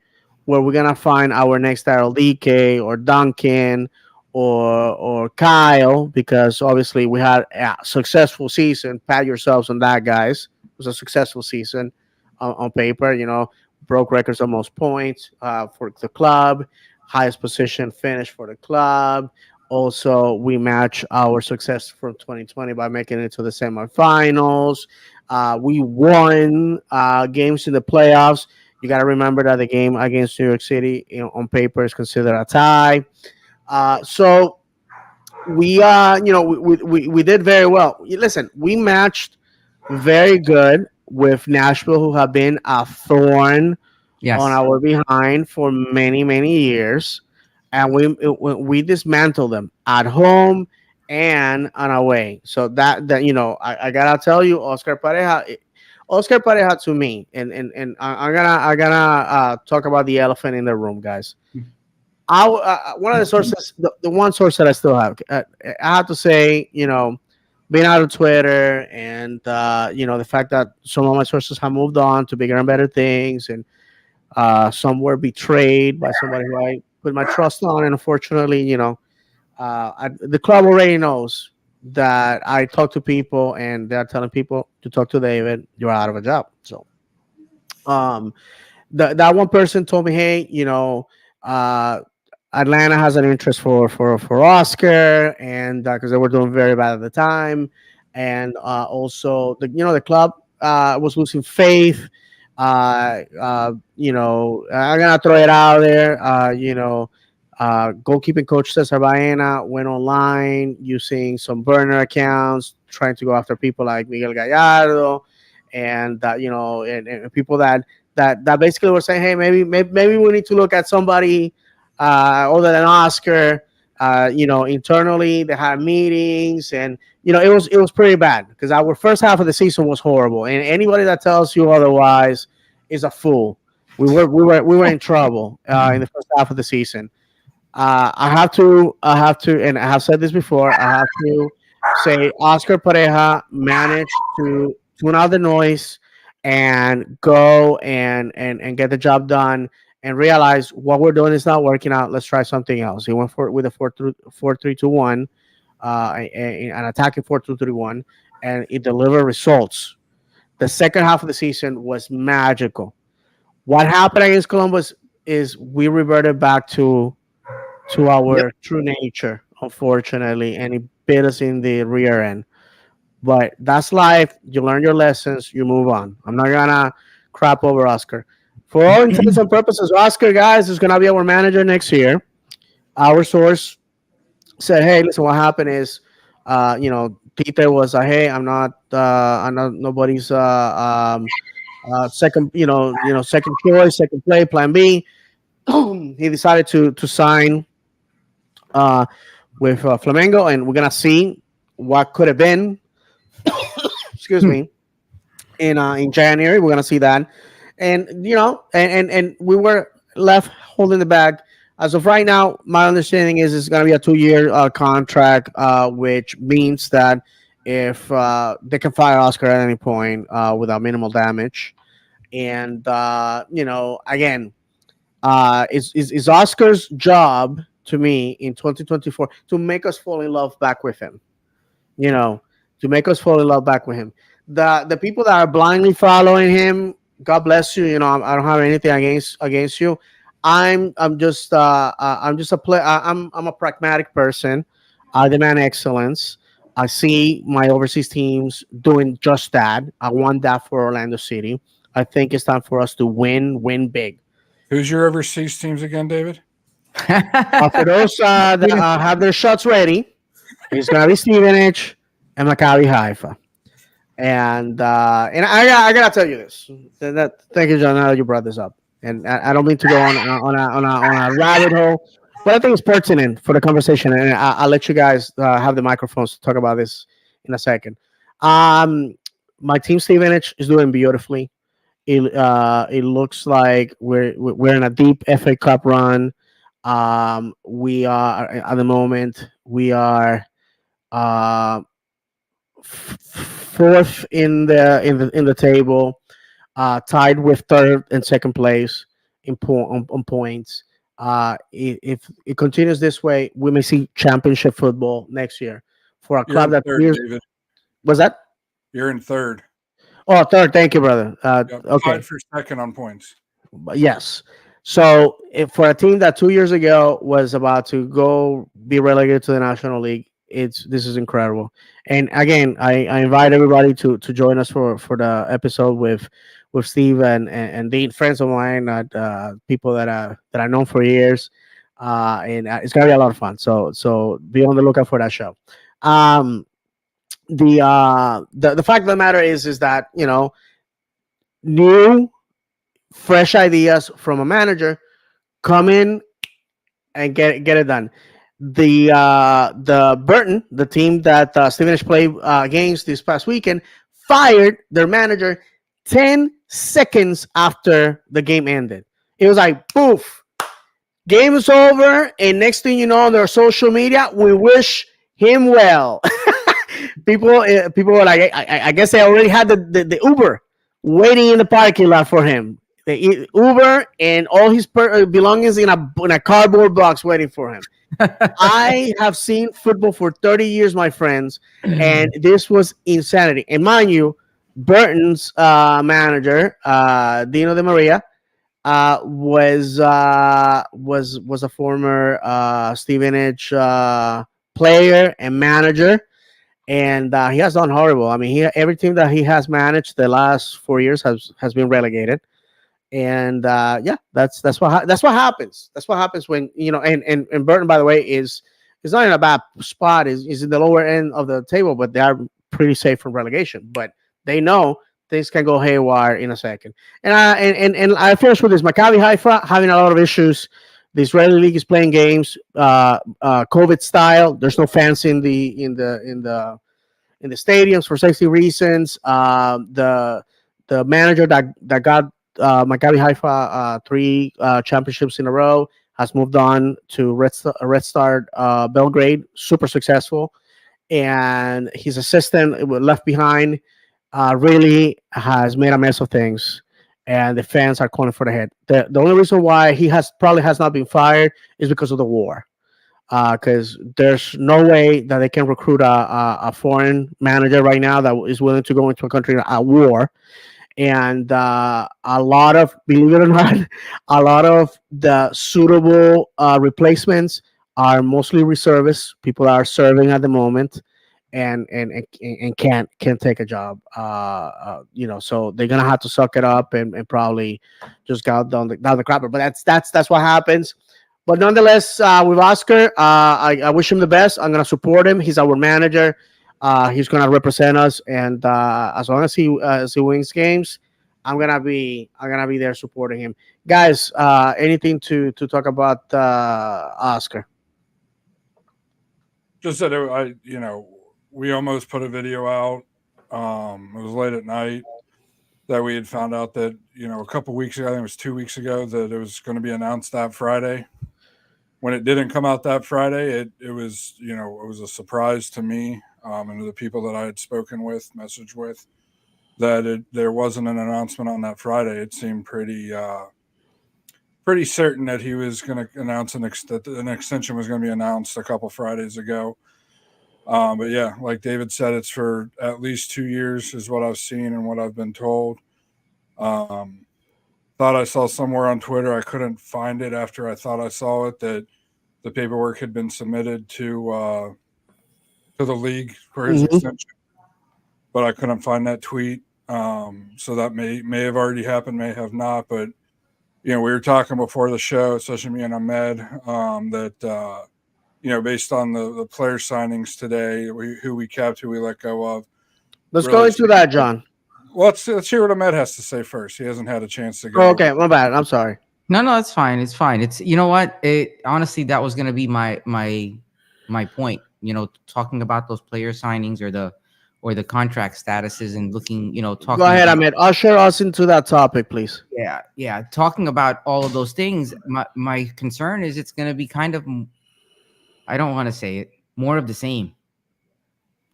where we're gonna find our next Daryl DK or Duncan or Kyle, because obviously we had a successful season. Pat yourselves on that, guys. It was a successful season on paper. Broke records of most points for the club, highest position finish for the club. Also, we match our success from 2020 by making it to the semifinals. We won games in the playoffs. You got to remember that the game against New York City, on paper, is considered a tie. So we did very well. Listen, we matched very good with Nashville, who have been a thorn on Yes. our behind for many, many years, and we dismantled them at home and on away. So I gotta tell you, Oscar Pareja to me, and I'm gonna talk about the elephant in the room, guys. One of the sources, the one source that I still have, I have to say, being out of Twitter, and the fact that some of my sources have moved on to bigger and better things, and some were betrayed by somebody who I put my trust on, and unfortunately, the club already knows that I talk to people, and they're telling people to talk to David. You're out of a job. So, um, that one person told me, hey, uh, Atlanta has an interest for Oscar, and because they were doing very bad at the time, and also the club was losing faith. I'm gonna throw it out there. Goalkeeping coach Cesar Baena went online using some burner accounts, trying to go after people like Miguel Gallardo, and and people that basically were saying, hey, maybe we need to look at somebody other than Oscar. Internally they had meetings, and it was pretty bad because our first half of the season was horrible, and anybody that tells you otherwise is a fool. We were in trouble in the first half of the season. I have to, and I have said this before. I have to say Oscar Pareja managed to tune out the noise and go and get the job done, and realize what we're doing is not working out. Let's try something else. He went for with a 4-3-2-1, an attacking 4-2-3-1, and it delivered results. The second half of the season was magical. What happened against Columbus is we reverted back to Yep. our true nature, unfortunately, and it bit us in the rear end. But that's life. You learn your lessons, you move on. I'm not gonna crap over Oscar. For all intents and purposes, Oscar, guys, is gonna be our manager next year. Our source said, "Hey, listen, what happened is Peter was hey, I'm not nobody's second, second choice, second play, plan B. He decided to sign uh, with Flamengo, and we're gonna see what could have been. Excuse me. In January, we're gonna see that, and and we were left holding the bag. As of right now, my understanding is it's gonna be a 2 year contract, which means that if they can fire Oscar at any point without minimal damage, and again, is Oscar's job to me in 2024 to make us fall in love back with him, you know, to make us fall in love back with him. The people that are blindly following him, God bless you. I don't have anything against you. I'm just a play. I'm a pragmatic person. I demand excellence. I see my overseas teams doing just that. I want that for Orlando City. I think it's time for us to win big. Who's your overseas teams again, David? For those that have their shots ready, it's gonna be Stevenage and Maccabi Haifa. And I gotta tell you this. Thank you, John. Now that you brought this up, and I don't mean to go on a rabbit hole, but I think it's pertinent for the conversation, and I'll let you guys have the microphones to talk about this in a second. Um, my team Stevenage is doing beautifully. It looks like we're in a deep FA Cup run. We are at the moment we are uh, fourth in the table, tied with third and second place on points. If it continues this way, we may see championship football next year for a You're club in that third, David. was that. You're in third. Oh, third. Thank you, brother. Yep. Okay. Tied for second on points. Yes. So if for a team that 2 years ago was about to go be relegated to the National League, this is incredible. And again, I invite everybody to join us for the episode with Steve and Dean, friends of mine, people that I know for years, and it's gonna be a lot of fun. So be on the lookout for that show. Um, the fact of the matter is that new fresh ideas from a manager come in and get it done. The Burton, the team that Stevenage played against this past weekend, fired their manager 10 seconds after the game ended. It was like poof, game is over, and next thing you know, on their social media, we wish him well. People were like, I guess they already had the Uber waiting in the parking lot for him. The Uber and all his belongings in a cardboard box waiting for him. I have seen football for 30 years, my friends, and this was insanity. And mind you, Burton's manager, Dino De Maria, was a former Stevenage player and manager, and he has done horrible. I mean, everything that he has managed the last 4 years has been relegated, and yeah, that's what happens. That's what happens when and Burton, by the way, is not in a bad spot. Is in the lower end of the table, but they are pretty safe from relegation. But they know things can go haywire in a second. And I finish with this: Maccabi Haifa having a lot of issues. The Israeli league is playing games COVID style. There's no fans in the stadiums for safety reasons. The manager that got Maccabi Haifa three championships in a row has moved on to Red Star Belgrade, super successful, and his assistant left behind really has made a mess of things, and the fans are calling for the head. The only reason why he has not been fired is because of the war. Because there's no way that they can recruit a foreign manager right now that is willing to go into a country at war. And a lot of, believe it or not, a lot of the suitable replacements are mostly reservists, people that are serving at the moment, and can't take a job. So they're gonna have to suck it up and probably just go down the crapper. But that's what happens. But nonetheless, with Oscar, I wish him the best. I'm gonna support him. He's our manager. He's gonna represent us, and as long as he wins games, I'm gonna be there supporting him. Guys, anything to talk about Oscar? Just that we almost put a video out. It was late at night that we had found out that a couple weeks ago, I think it was 2 weeks ago, that it was going to be announced that Friday. When it didn't come out that Friday, it was it was a surprise to me and to the people that I had spoken with, messaged with, that there wasn't an announcement on that Friday. It seemed pretty certain that he was going to announce that an extension was going to be announced a couple Fridays ago. But yeah, like David said, it's for at least 2 years, is what I've seen and what I've been told. Um, thought I saw somewhere on Twitter, I couldn't find it after I thought I saw it, that the paperwork had been submitted to the league for his Hmm. extension, but I couldn't find that tweet. So that may have already happened, may have not. But we were talking before the show, especially me and Ahmed, that based on the player signings today, who we kept, who we let go of, Let's go really. into that, John. Well, let's hear what Ahmed has to say first. He hasn't had a chance to Oh, go. okay, my bad. I'm sorry. No, no, it's fine. It's fine. It's you know what? It honestly that was gonna be my point. Talking about those player signings or the contract statuses and looking, Go talking ahead, about Ahmed. Usher us into that topic, please. yeah, talking about all of those things. My concern is it's gonna be kind of, I don't want to say it, more of the same.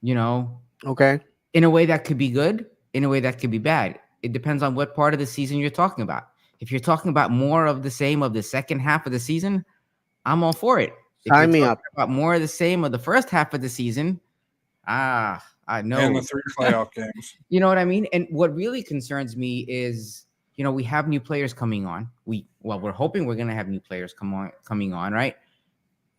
You know, Okay. in a way that could be good, in a way that could be bad. It depends on what part of the season you're talking about. If you're talking about more of the same of the second half of the season, I'm all for it. If you're Sign me talking up. about more of the same of the first half of the season, I And the know. 3 playoff games. You know what I mean? And what really concerns me is, we have new players coming on. We're hoping we're gonna have new players coming on, right?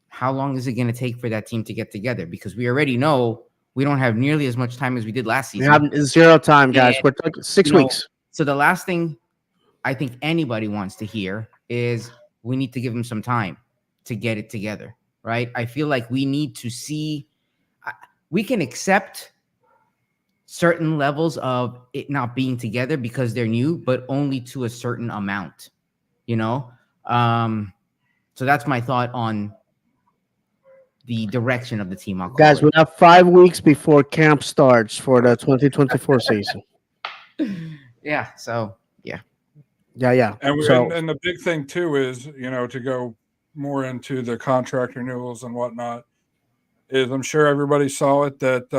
How long is it gonna take for that team to get together? Because we already know we don't have nearly as much time as we did last We have season. zero time, And guys. We're talking six you know, weeks. so the last thing I think anybody wants to hear is we need to give them some time to get it together, right? I feel like we need to see, we can accept certain levels of it not being together because they're new, but only to a certain amount, you know? Um, so that's my thought on the direction of the team, I'll call Guys, it. we have 5 weeks before camp starts for the 2024 season. Yeah. So, yeah. Yeah, yeah. And So, and the big thing too is, to go more into the contract renewals and whatnot, is I'm sure everybody saw it that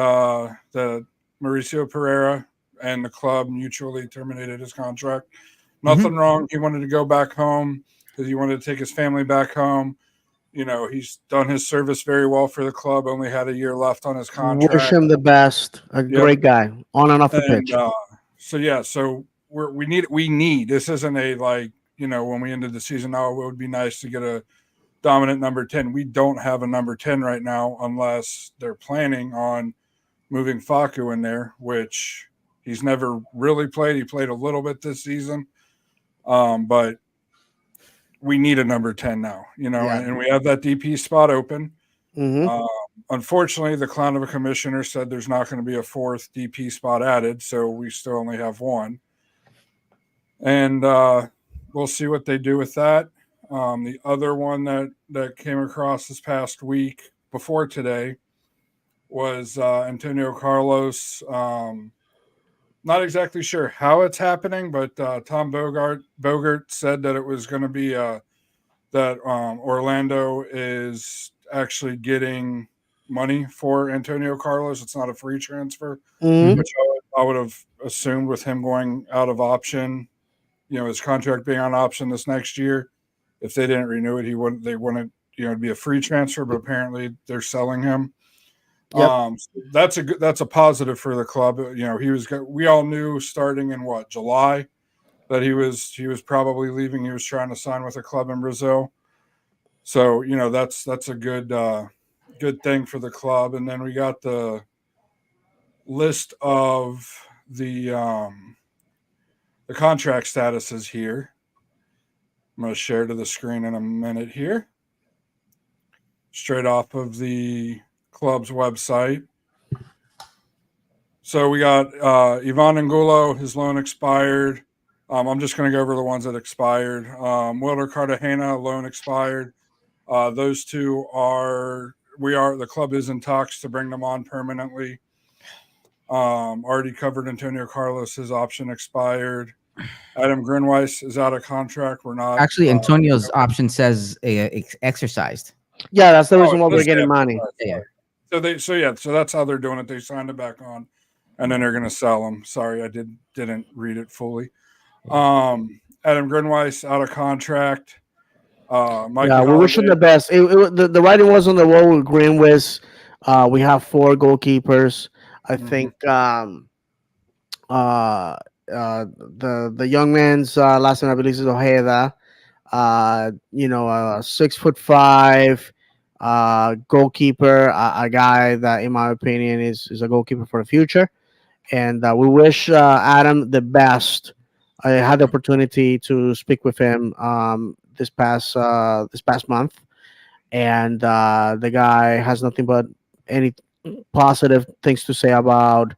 Mauricio Pereira and the club mutually terminated his contract. Hmm. Nothing wrong. He wanted to go back home because he wanted to take his family back home. He's done his service very well for the club. Only had a year left on his wish contract. him the best. A Yep. great guy on and off the And pitch. so yeah, so we need. This isn't a like when we ended the season. Oh, it would be nice to get a dominant number 10. We don't have a number 10 right now unless they're planning on moving Faku in there, which he's never really played. He played a little bit this season, but we need a number 10 now. Yeah. And we have that DP spot open. Mm-hmm. Uh, unfortunately, the clown of a commissioner said there's not going to be a fourth DP spot added, so we still only have one. And we'll see what they do with that. The other one that came across this past week before today was Antonio Carlos. Not exactly sure how it's happening, but Tom Bogart said that it was going to be that Orlando is actually getting money for Antonio Carlos. It's not a free transfer, Mm-hmm. Hmm. which I would have assumed with him going out of option, his contract being on option this next year. If they didn't renew it, they wouldn't, it'd be a free transfer, but apparently they're selling him. Yep. That's a positive for the club. We all knew starting in July that he was probably leaving. He was trying to sign with a club in Brazil. So, that's a good thing for the club. And then we got the list of the contract statuses here. I'm going to share to the screen in a minute here. straight off of the club's website. So we got Ivan Angulo, his loan expired. I'm just going to go over the ones that expired. Wilder Cartagena, loan expired. Those two the club is in talks to bring them on permanently. Already covered Antonio Carlos, his option expired. Adam Grinweiss is out of contract. We're not. Actually, Antonio's option says exercised. Yeah, that's the Oh, reason why it we're does say getting money. exercise, Yeah. sorry. So that's how they're doing it. They signed it back on, and then they're going to sell them. Sorry, I didn't read it fully. Adam Grinweiss out of contract. Mikey Yeah, we wish him Holiday. the best. The writing was on the wall with Greenwich. We have four goalkeepers. I Mhm. think the young man's last name I believe is Ojeda. 6'5" goalkeeper, a guy that, in my opinion, is a goalkeeper for the future. And we wish Adam the best. I had the opportunity to speak with him this past month, and the guy has nothing but any positive things to say about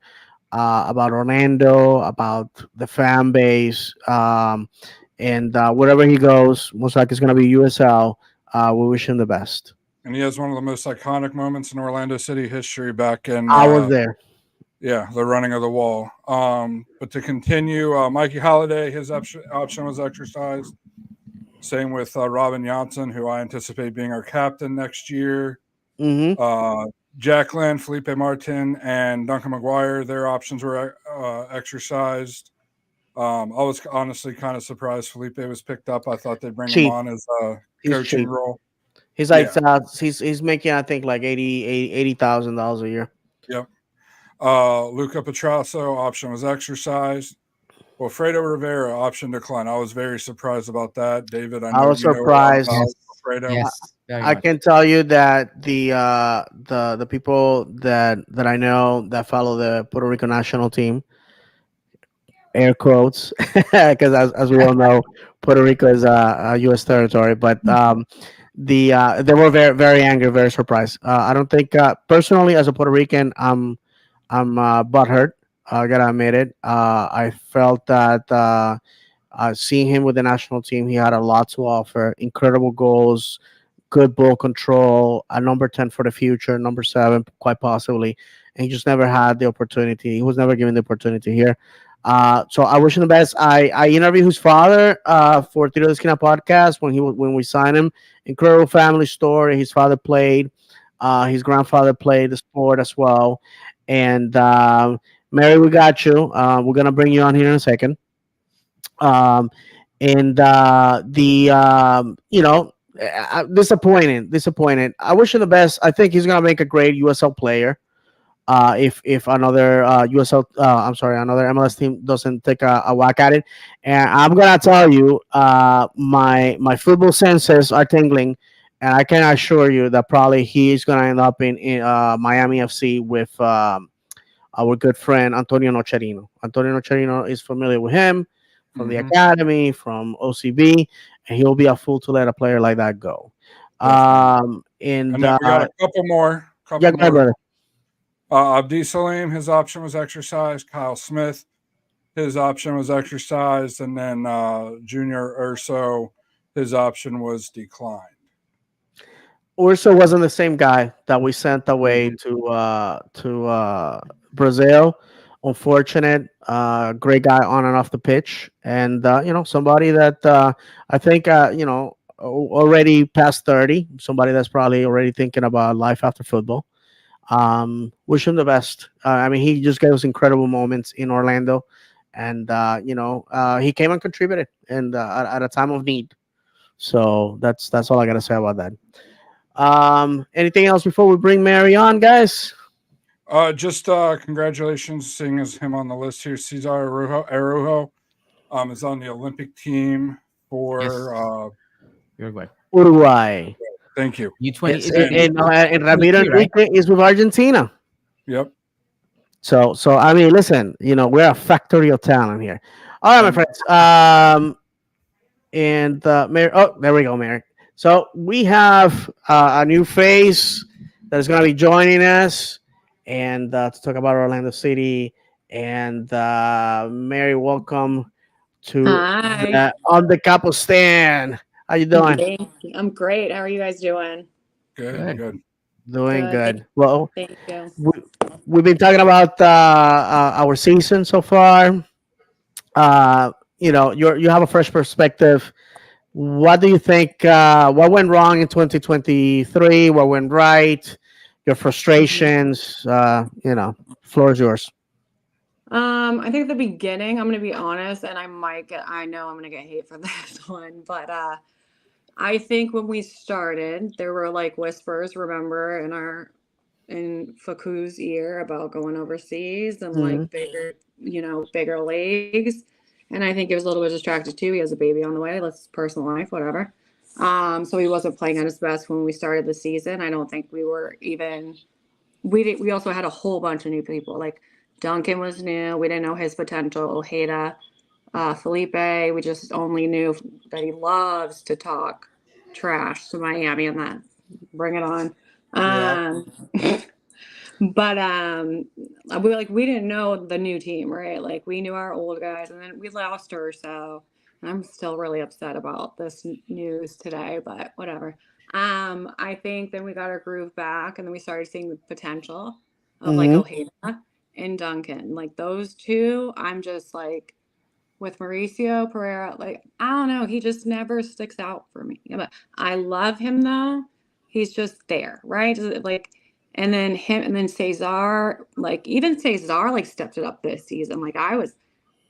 Orlando, about the fan base, and wherever he goes, most likely it's going to be USL. We wish him the best. And he has one of the most iconic moments in Orlando City history back in I was there. the running of the wall. But to continue, Mikey Holiday, his option was exercised. Same with Robin Johnson, who I anticipate being our captain next year. Hmm. Uh, Jacqueline, Felipe Martin, and Duncan McGuire, their options were exercised. I was honestly kind of surprised Felipe was picked up. I thought they'd bring him Cheap. on as a He's coaching cheap. role. He's like Yeah. he's making, I think, like $80,000 a year. Yep. Luca Petrasso option was exercised. Wilfredo Rivera option declined. I was very surprised about that. David, I I know was you know a lot surprised. about Yes. Wilfredo. Yes. Very I much. can tell you that the people that I know that follow the Puerto Rico national team, air quotes, because as we all know, Puerto Rico is a U.S. territory. But they were very very angry, very surprised. I don't think personally, as a Puerto Rican, I'm butthurt. I gotta admit it. I felt that seeing him with the national team, he had a lot to offer. Incredible goals, good ball control, a number 10 for the future, number 7, quite possibly. And he just never had the opportunity. He was never given the opportunity here. So I wish him the best. I interviewed his father for Tiro de Esquina podcast when we signed him. Incredible family story. His father played. His grandfather played the sport as well. And Mary, we got you. We're gonna bring you on here in a second. Um, and the disappointed. I wish him the best. I think he's gonna make a great USL player. If another another MLS team doesn't take a whack at it, and I'm gonna tell you, my football senses are tingling, and I can assure you that probably he is gonna end up in Miami FC with our good friend Antonio Nocerino. Antonio Nocerino is familiar with him from the Hmm. academy, from OCB, and he'll be a fool to let a player like that go. Definitely. And And then we got a couple more. yeah, Couple go ahead, more. brother. Abdi Salim, his option was exercised. Kyle Smith, his option was exercised. And then Junior Urso, his option was declined. Urso wasn't the same guy that we sent away Mhm. to Brazil. Unfortunate, great guy on and off the pitch, and somebody that I think already past 30. Somebody that's probably already thinking about life after football. Wish him the best. I mean, he just gave us incredible moments in Orlando, and he came and contributed, and at a time of need. So that's all I gotta say about that. Anything else before we bring Mary on, guys? Just congratulations, seeing as him on the list here. Cesar Arujo is on the Olympic team Yes. for. Uruguay. Uruguay. Thank you. U20. Yes, Is it And and Ramiro U23, right? Enrique is with Argentina. yep. So I mean, listen, we're a factory of talent here. All right, my And friends. And Mary. Oh, there we go, Mary. So we have a new face that is going to be joining us and to talk about Orlando City. And Mary, welcome to Hi. on the Capo stand. How you doing? Thank you. I'm great. How are you guys doing? Good, Good. good. Doing Good. good. Well, Thank you. we, we've been talking about our season so far. You have a fresh perspective. What do you think? What went wrong in 2023? What went right? Your Mhm. frustrations. Floor is yours. I think at the beginning, I'm gonna be honest, and I know I'm gonna get hate for this one, but I think when we started, there were like whispers, remember, in Faku's ear about going overseas and Hmm. like bigger leagues. And I think he was a little bit distracted too. He has a baby on the way. Let's personal life, whatever. So he wasn't playing at his best when we started the season. I don't think we were even. We also had a whole bunch of new people. Like Duncan was new. We didn't know his potential. Ojeda, Felipe. We just only knew that he loves to talk trash to Miami and that. Bring it on. Yeah. Um, but we didn't know the new team, right? Like we knew our old guys, and then we lost her. So I'm still really upset about this news today, but whatever. I think then we got our groove back, and then we started seeing the potential of like Hmm. Ojeda and Duncan. Like those two, I'm just like with Mauricio Pereira, like I don't know, he just never sticks out for me. But I love him though. He's just there, right? Like, and then him, and then Cesar, like even Cesar, like stepped it up this season. Like I was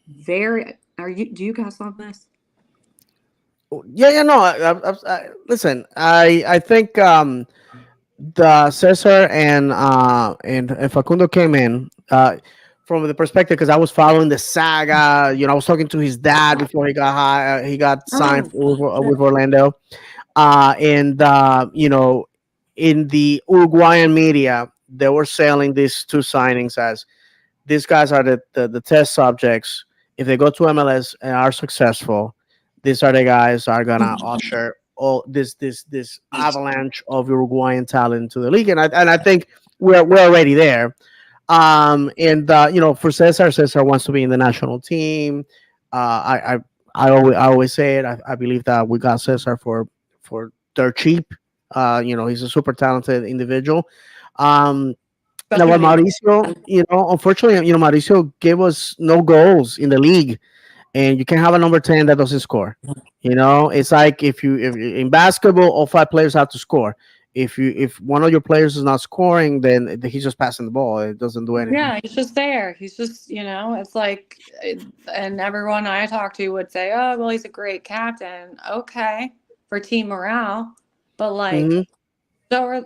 very. Are you? Do you guys love this? Yeah. Yeah. No. Listen. I think the Cesar and Facundo came in. From the perspective because I was following the saga. I was talking to his dad before he got signed Oh, with Orlando. And in the Uruguayan media, they were selling these two signings as these guys are the test subjects. If they go to MLS and are successful, these are the guys are gonna usher all this avalanche of Uruguayan talent to the league, and I think we're already there. And for Cesar wants to be in the national team. I always say it. I believe that we got Cesar for dirt cheap. He's a super talented individual. Um, Now, especially what when they. Mauricio, unfortunately, Mauricio gave us no goals in the league, and you can have a number 10 that doesn't score. It's like if in basketball, all five players have to score. If one of your players is not scoring, then he's just passing the ball. It doesn't do anything. Yeah, he's just there. He's just, it's like, and everyone I talk to would say, oh, well, he's a great captain. Okay, for team morale. But like, Hmm.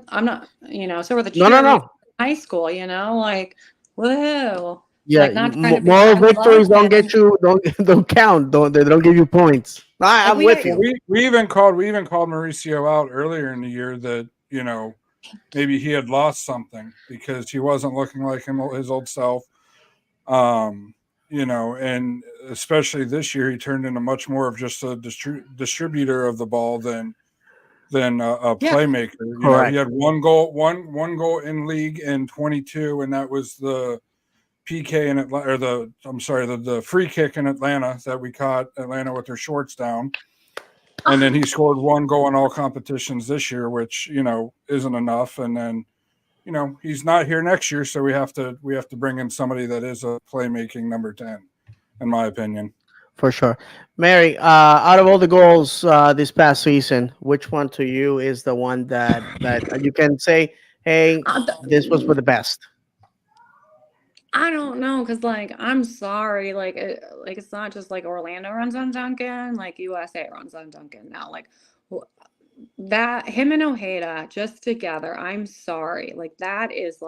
I'm not, so are the No, no, cheerleaders no. in high school, like, woohoo. Yeah, Like, not trying to be, moral I love victories don't get him. you don't count. They don't give you points. Like, I'm we with got, Well, you. we even called Mauricio out earlier in the year that maybe he had lost something because he wasn't looking like his old self. Um, and especially this year, he turned into much more of just a distributor of the ball than a yeah, playmaker. He Correct. had one goal in league in 22, and that was the PK in Atlanta, or I'm sorry, the free kick in Atlanta that we caught Atlanta with their shorts down. And then he scored one goal in all competitions this year, which isn't enough. And then he's not here next year, so we have to bring in somebody that is a playmaking number 10, in my opinion. For sure. Mary, out of all the goals this past season, which one to you is the one that you can say, hey, I, this was for the best? I don't know, cause like I'm sorry, like it's not just like Orlando runs on Duncan, like USA runs on Duncan now. Like that him and Ojeda just together, I'm sorry. That is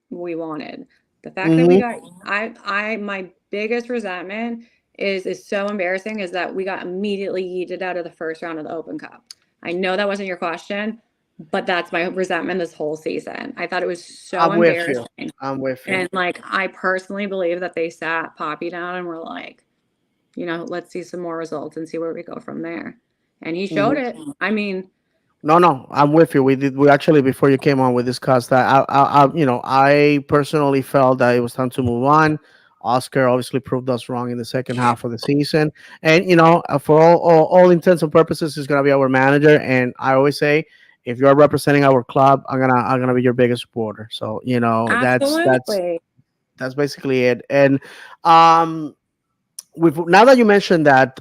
we wanted. The fact that we Hmm. got I my biggest resentment is so embarrassing is that we got immediately yeeted out of the first round of the Open Cup. I know that wasn't your question, but that's my resentment this whole season. I thought it was so I'm with you. embarrassing. I'm with you. And like I personally believe that they sat Poppy down and were like, let's see some more results and see where we go from there. and he showed Mhm. it. I mean, No, no, I'm with you. We actually, before you came on, we discussed that. I personally felt that it was time to move on. Oscar obviously proved us wrong in the second half of the season, and for all intents and purposes, he's gonna be our manager. And I always say, if you're representing our club, I'm gonna be your biggest supporter. So absolutely. that's basically it. And um, now that you mentioned that,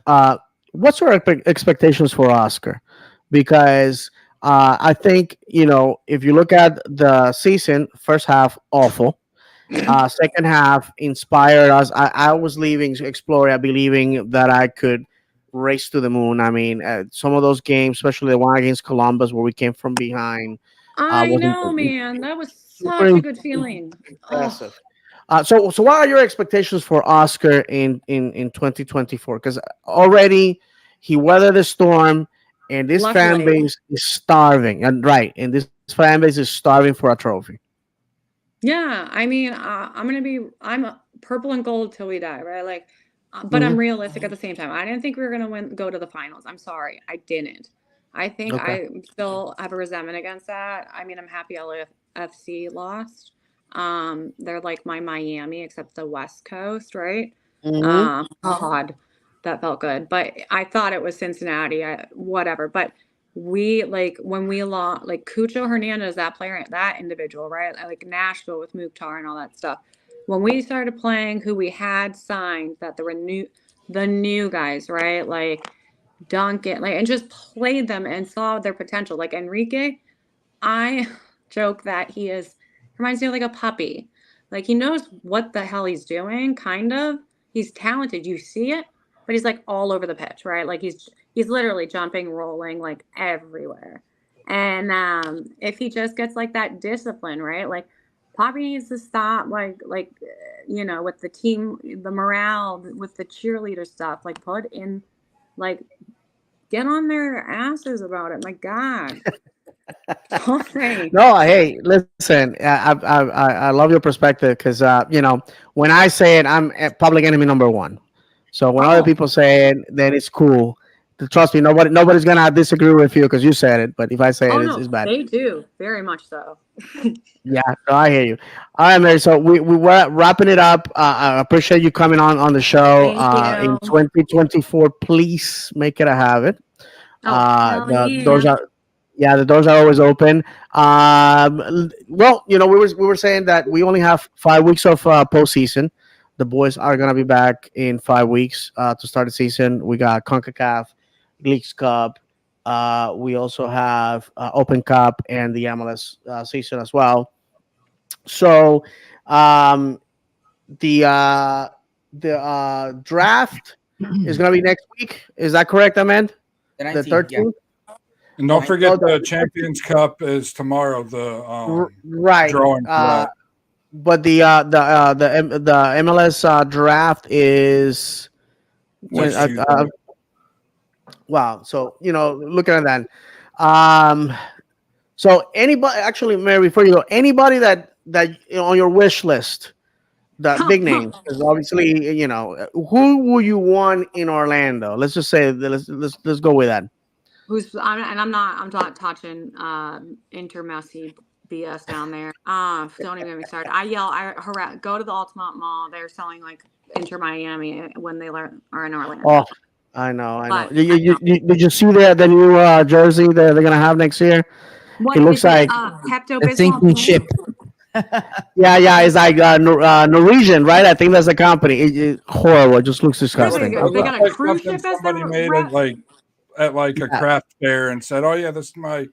what's our expectations for Oscar? Because I think if you look at the season, first half awful, second half inspired us. I was leaving Exploria believing that I could race to the moon. I mean, some of those games, especially the one against Columbus where we came from behind, I was know, man. That was super such a good feeling. Oh, impressive. So what are your expectations for Oscar in 2024? Because already he weathered the storm, and this fan luckily. base is starving. And right, and this fan base is starving for a trophy. Yeah, I mean, I'm purple and gold till we die, right? Like, but I'm Hmm. realistic at the same time. I didn't think we were gonna go to the finals. I'm sorry, I didn't. I think Okay. I still have a resentment against that. I mean, I'm happy LAFC lost. They're like my Miami, except the West Coast, right? Hmm. God, that felt good. But I thought it was Cincinnati, whatever. But we like when we lost like Cucho Hernandez, that player, that individual, right? Like Nashville with Mukhtar and all that stuff. When we started playing who we had signed, that there were the new guys, right? Like Duncan, like and just played them and saw their potential. Like Enrique, I joke that he is reminds me of like a puppy. Like he knows what the hell he's doing, kind of. He's talented. You see it, but he's like all over the pitch, right? Like he's literally jumping, rolling like everywhere. And if he just gets like that discipline, right? Like Poppy needs to stop with the team, the morale, with the cheerleader stuff, like put in like get on their asses about it. My God. Sorry. No, hey, listen, I love your perspective because when I say it, I'm public enemy number one. So when other Oh, people say it, then it's cool. Trust me, nobody's gonna disagree with you because you said it. But if I say oh it, no, it's bad. they do very much so. Yeah, no, I hear you. All right, Mary. So we were wrapping it up. I appreciate you coming on the show. Thank In you. 2024, please make it a habit. Oh, hell The doors yeah. are Yeah, the doors are always open. Well, we were saying that we only have 5 weeks of postseason. The boys are gonna be back in 5 weeks to start the season. We got Concacaf, Leagues Cup. We also have Open Cup and the MLS season as well. So um, the draft is The gonna be next week. Is that correct, Amand? The 19th, yeah. 13th. And don't No, forget the Champions Cup is tomorrow. The right. drawing for that. But the MLS draft is when Next Tuesday. wow. So looking at that. Um, so anybody actually, Mary, before you go, anybody that on your wish list, the big names, because obviously who would you want in Orlando? Let's just say that let's go with that. I'm not touching Inter Messi BS down there. Don't even get me started. I harass, go to the Altamont Mall. They're selling like Inter Miami when they are in Oh, Orlando. I know, I know. But I know. Did you see the new jersey that they're gonna have next year? It What looks is it? like Pepto sinking Bismol pink? ship. yeah, it's like Norwegian, right? I think that's the company. It's horrible. It just looks What are they disgusting. That good? They looks got a like cruise something ship as somebody their made rep. at like a Yeah. craft fair and said, "Oh yeah, this is my,"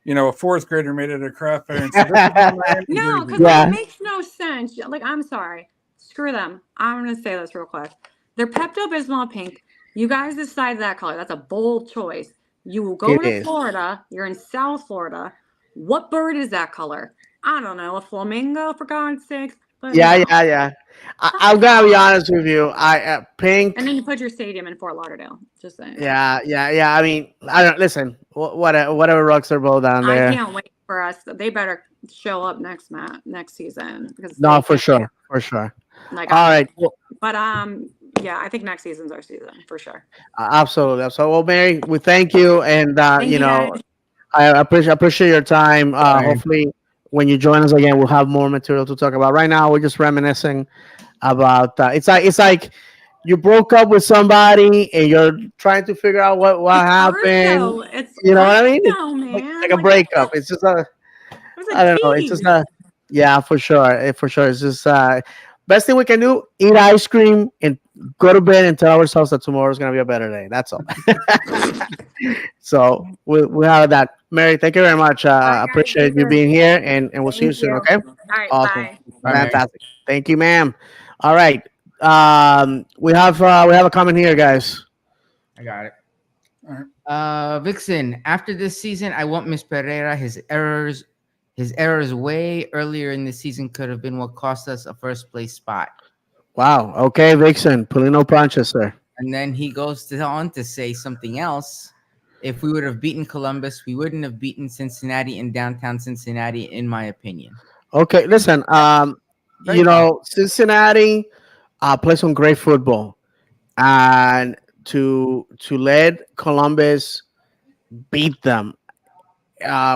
a fourth grader made it at a craft fair and said, "This is my Miami No, jersey." because like it Yeah. makes no sense. Like I'm sorry, screw them. I'm gonna say this real quick. They're Pepto Bismol pink. You guys decide that color. That's a bold choice. You will go It to is. Florida. You're in South Florida. What bird is that color? I don't know. A flamingo, for God's sakes. But Yeah, no, yeah. come I'm gonna be on. honest with you. I And pink. then you put your stadium in Fort Lauderdale. Just saying. Yeah. I mean, I don't listen. Whatever rocks their boat down I there. can't wait for us. They better show up next season because No, they for can't. sure, for sure. Like All I'm right. Well, But yeah, I think next season's our season for sure. Absolutely. So, well, Mary, we thank you, and Thank you guys. I appreciate your time. Right. Hopefully, when you join us again, we'll have more material to talk about. Right now, we're just reminiscing about. It's like you broke up with somebody and you're trying to figure out what It's hard happened. though. It's You know what I hard mean? It's though, like man. a Like it breakup. It's just a was I a don't know. It's just tease. a yeah, for sure. For sure. It's just best thing we can do: eat ice cream and go to bed and tell ourselves that tomorrow's gonna be a better day. That's all. So we have that. Mary, thank you very much. All right, guys. You Appreciate you too. being here, and we'll see you Thank soon. you. Okay. All right. Awesome. Bye. Bye, Mary. Fantastic. Thank you, ma'am. All right. We have a comment here, guys. I got it. All right. Vixen, after this season, I want Miss Pereira. His errors way earlier in the season could have been what cost us a first place spot. Wow. Okay, Vixen, pulling no punches, sir. And then he goes on to say something else. If we would have beaten Columbus, we wouldn't have beaten Cincinnati in downtown Cincinnati, in my opinion. Okay, listen. Very possible. Cincinnati plays some great football, and to let Columbus beat them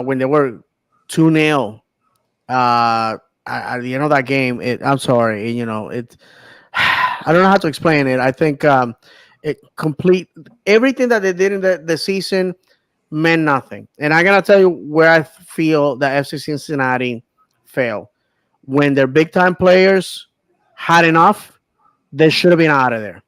when they were 2-0 at the end of that game. I'm sorry, it. I don't know how to explain it. I think it complete everything that they did in the season meant nothing. And I gotta tell you where I feel that FC Cincinnati failed when their big time players had enough. They should have been out of there.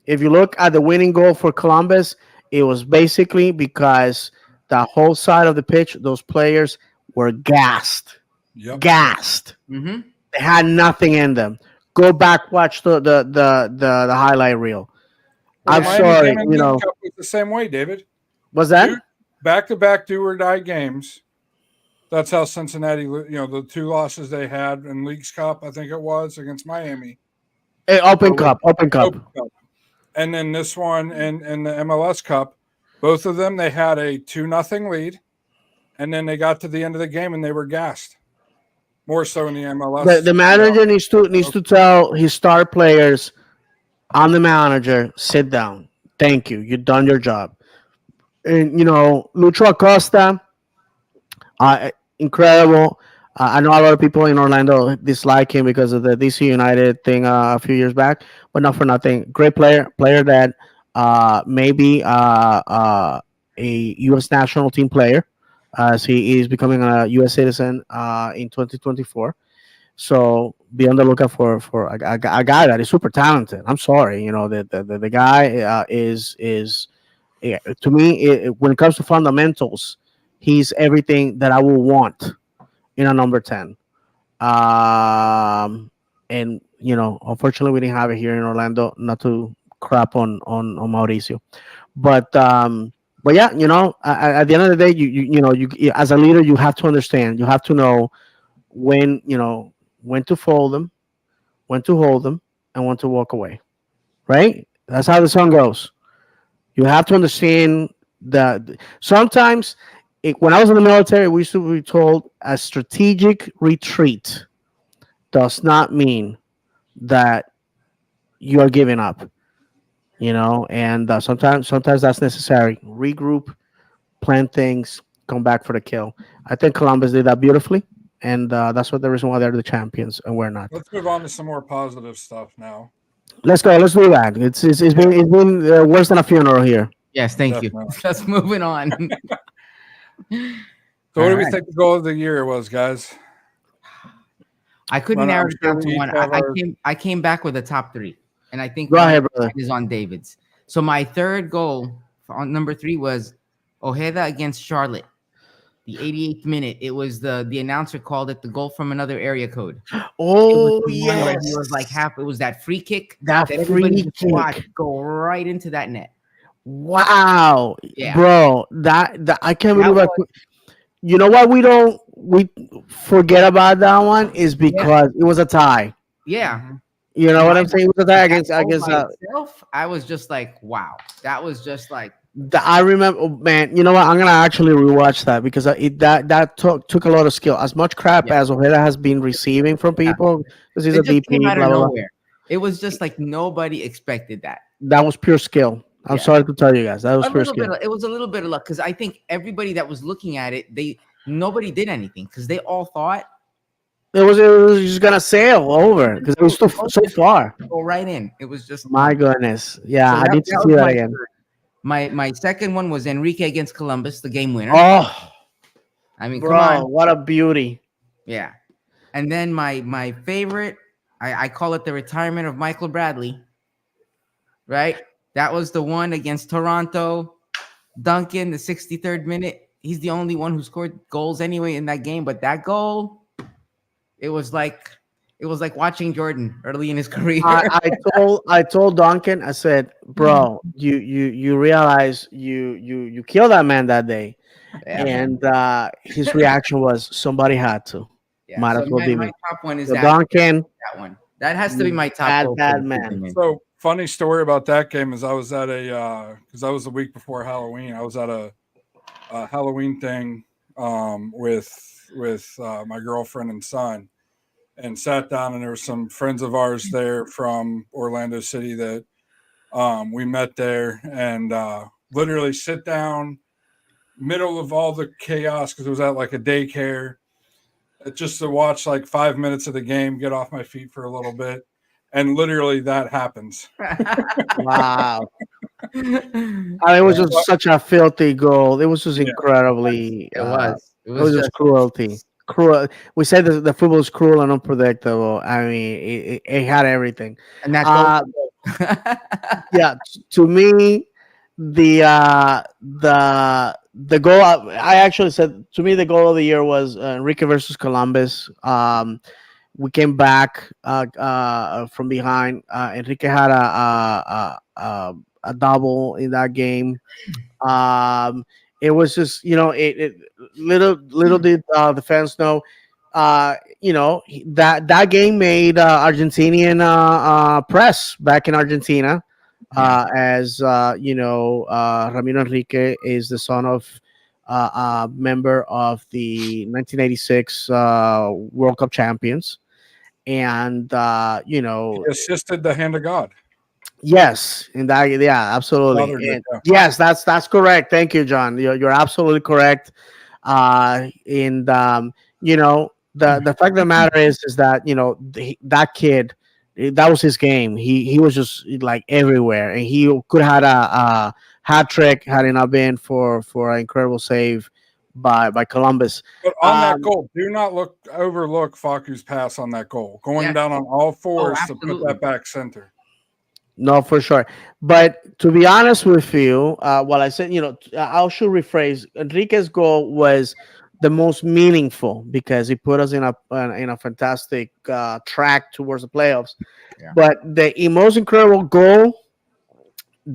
If you look at the winning goal for Columbus, it was basically because the whole side of the pitch, those players were gassed, Yep. gassed. Mm-hmm. They had nothing in them. Go back, watch the highlight reel. Well, the I'm Yeah. Miami sorry, game in League Cup was the same way, David. was that? Two back-to-back do-or-die games. That's how Cincinnati, the two losses they had in League's Cup, I think it was against Miami. Open Cup, Open Cup. Open Cup. And then this one and the MLS Cup, both of them they had a 2-0 lead, and then they got to the end of the game and they were gassed. More so in the MLS. The manager needs to tell his star players, "I'm the manager. Sit down. Thank you. You've done your job." And Lucho Acosta, incredible. I know a lot of people in Orlando dislike him because of the DC United thing a few years back, but not for nothing. Great player that maybe a U.S. national team player, as he is becoming a U.S. citizen in 2024. So be on the lookout for a guy that is super talented. I'm sorry, the guy is yeah, to me when it comes to fundamentals, he's everything that I would want in a number 10. And unfortunately, we didn't have it here in Orlando. Not to crap on Mauricio, but yeah, at the end of the day, you as a leader, you have to understand. You have to know when to fold them, when to hold them, and when to walk away. Right? That's how the song goes. You have to understand that sometimes, when I was in the military, we used to be told a strategic retreat does not mean that you are giving up. And sometimes that's necessary. Regroup, plan things, come back for the kill. I think Columbus did that beautifully, and that's what the reason why they're the champions and we're not. Let's move on to some more positive stuff now. Let's go. Let's do that. It's been worse than a funeral here. Yes, thank you. Definitely. Let's moving on. So, what do All we right. think the goal of the year was, guys? I couldn't Well, narrow I'm it down sure to we one. each have our- I came back with a top three, and I think Go one ahead, brother. is on David's. So my third goal on number 3 was Ojeda against Charlotte. The 88th minute. It was the announcer called it the goal from another area code. It was Oh the one where yes, he was like half. It was that free kick that that everybody free just watched kick. go right into that net. Wow, Yeah. bro, that I can't That believe was, you know why we forget about that one is yeah, because it was a tie. yeah. You know And what I'm saying? It was a tie that goal against. by itself, I was just like, wow. That was just like, I remember, oh, man. You know what? I'm gonna actually rewatch that because that took a lot of skill. As much crap yeah, as Ojeda has been receiving from yeah. people because he's It a just came DP, out of blah blah blah. nowhere. It was just like nobody expected that. That was pure skill. I'm Yeah, sorry to tell you guys, that was a pure little bit. skill. It was a little bit of luck because I think everybody that was looking at it, they nobody did anything because they all thought It was just gonna sail over because it was so just far. go right in. It was just My goodness, yeah, so I need to that see was that my again. third. My second one was Enrique against Columbus, the game winner. Oh, I mean, come bro, on, what a beauty! yeah. And then my favorite, I call it the retirement of Michael Bradley. Right, that was the one against Toronto. Duncan, the 63rd minute. He's the only one who scored goals anyway in that game. But that goal, it was like it was like watching Jordan early in his career. I told Duncan, I said, bro, you realize you killed that man that day, Yeah, and his reaction was somebody had to, yeah. might So as well be my me. top one is So that Duncan, that one. That has to be you my top bad goal for bad the man. season. Man. So funny story about that game is I was at a because that was the week before Halloween. I was at a Halloween thing with my girlfriend and son, and sat down, and there were some friends of ours there from Orlando City that we met there, and literally sit down middle of all the chaos because it was at like a daycare, just to watch like 5 minutes of the game, get off my feet for a little bit, and literally that happens. Wow. it I mean, it was just such a filthy goal. It was just Yeah, incredibly. was. It It was was just just. cruelty. Cruel. We said that the football is cruel and unpredictable. I mean, it had everything. And that goal. Uh, yeah. To me, the goal. I actually said to me the goal of the year was Enrique versus Columbus. We came back from behind. Enrique had a double in that game. Um, it was just it little did the fans know. That game made Argentinian press back in Argentina, Yeah. as Ramiro Enrique is the son of a member of the 1986 World Cup champions, and he assisted the hand of God. yes, in that, yeah, absolutely. Father did, And yeah. yes, that's correct. Thank you, John. You're absolutely correct. And the fact of the matter is that that kid, that was his game. He was just like everywhere, and he could have had a hat trick had it not been for an incredible save by Columbus. But on that Um, goal, do not overlook Faku's pass on that goal, going Yeah. down on all Oh, fours to put absolutely. that back center. No, for sure. But to be honest with you, while I said, I should rephrase. Enrique's goal was the most meaningful because he put us in a fantastic track towards the playoffs. Yeah. But the most incredible goal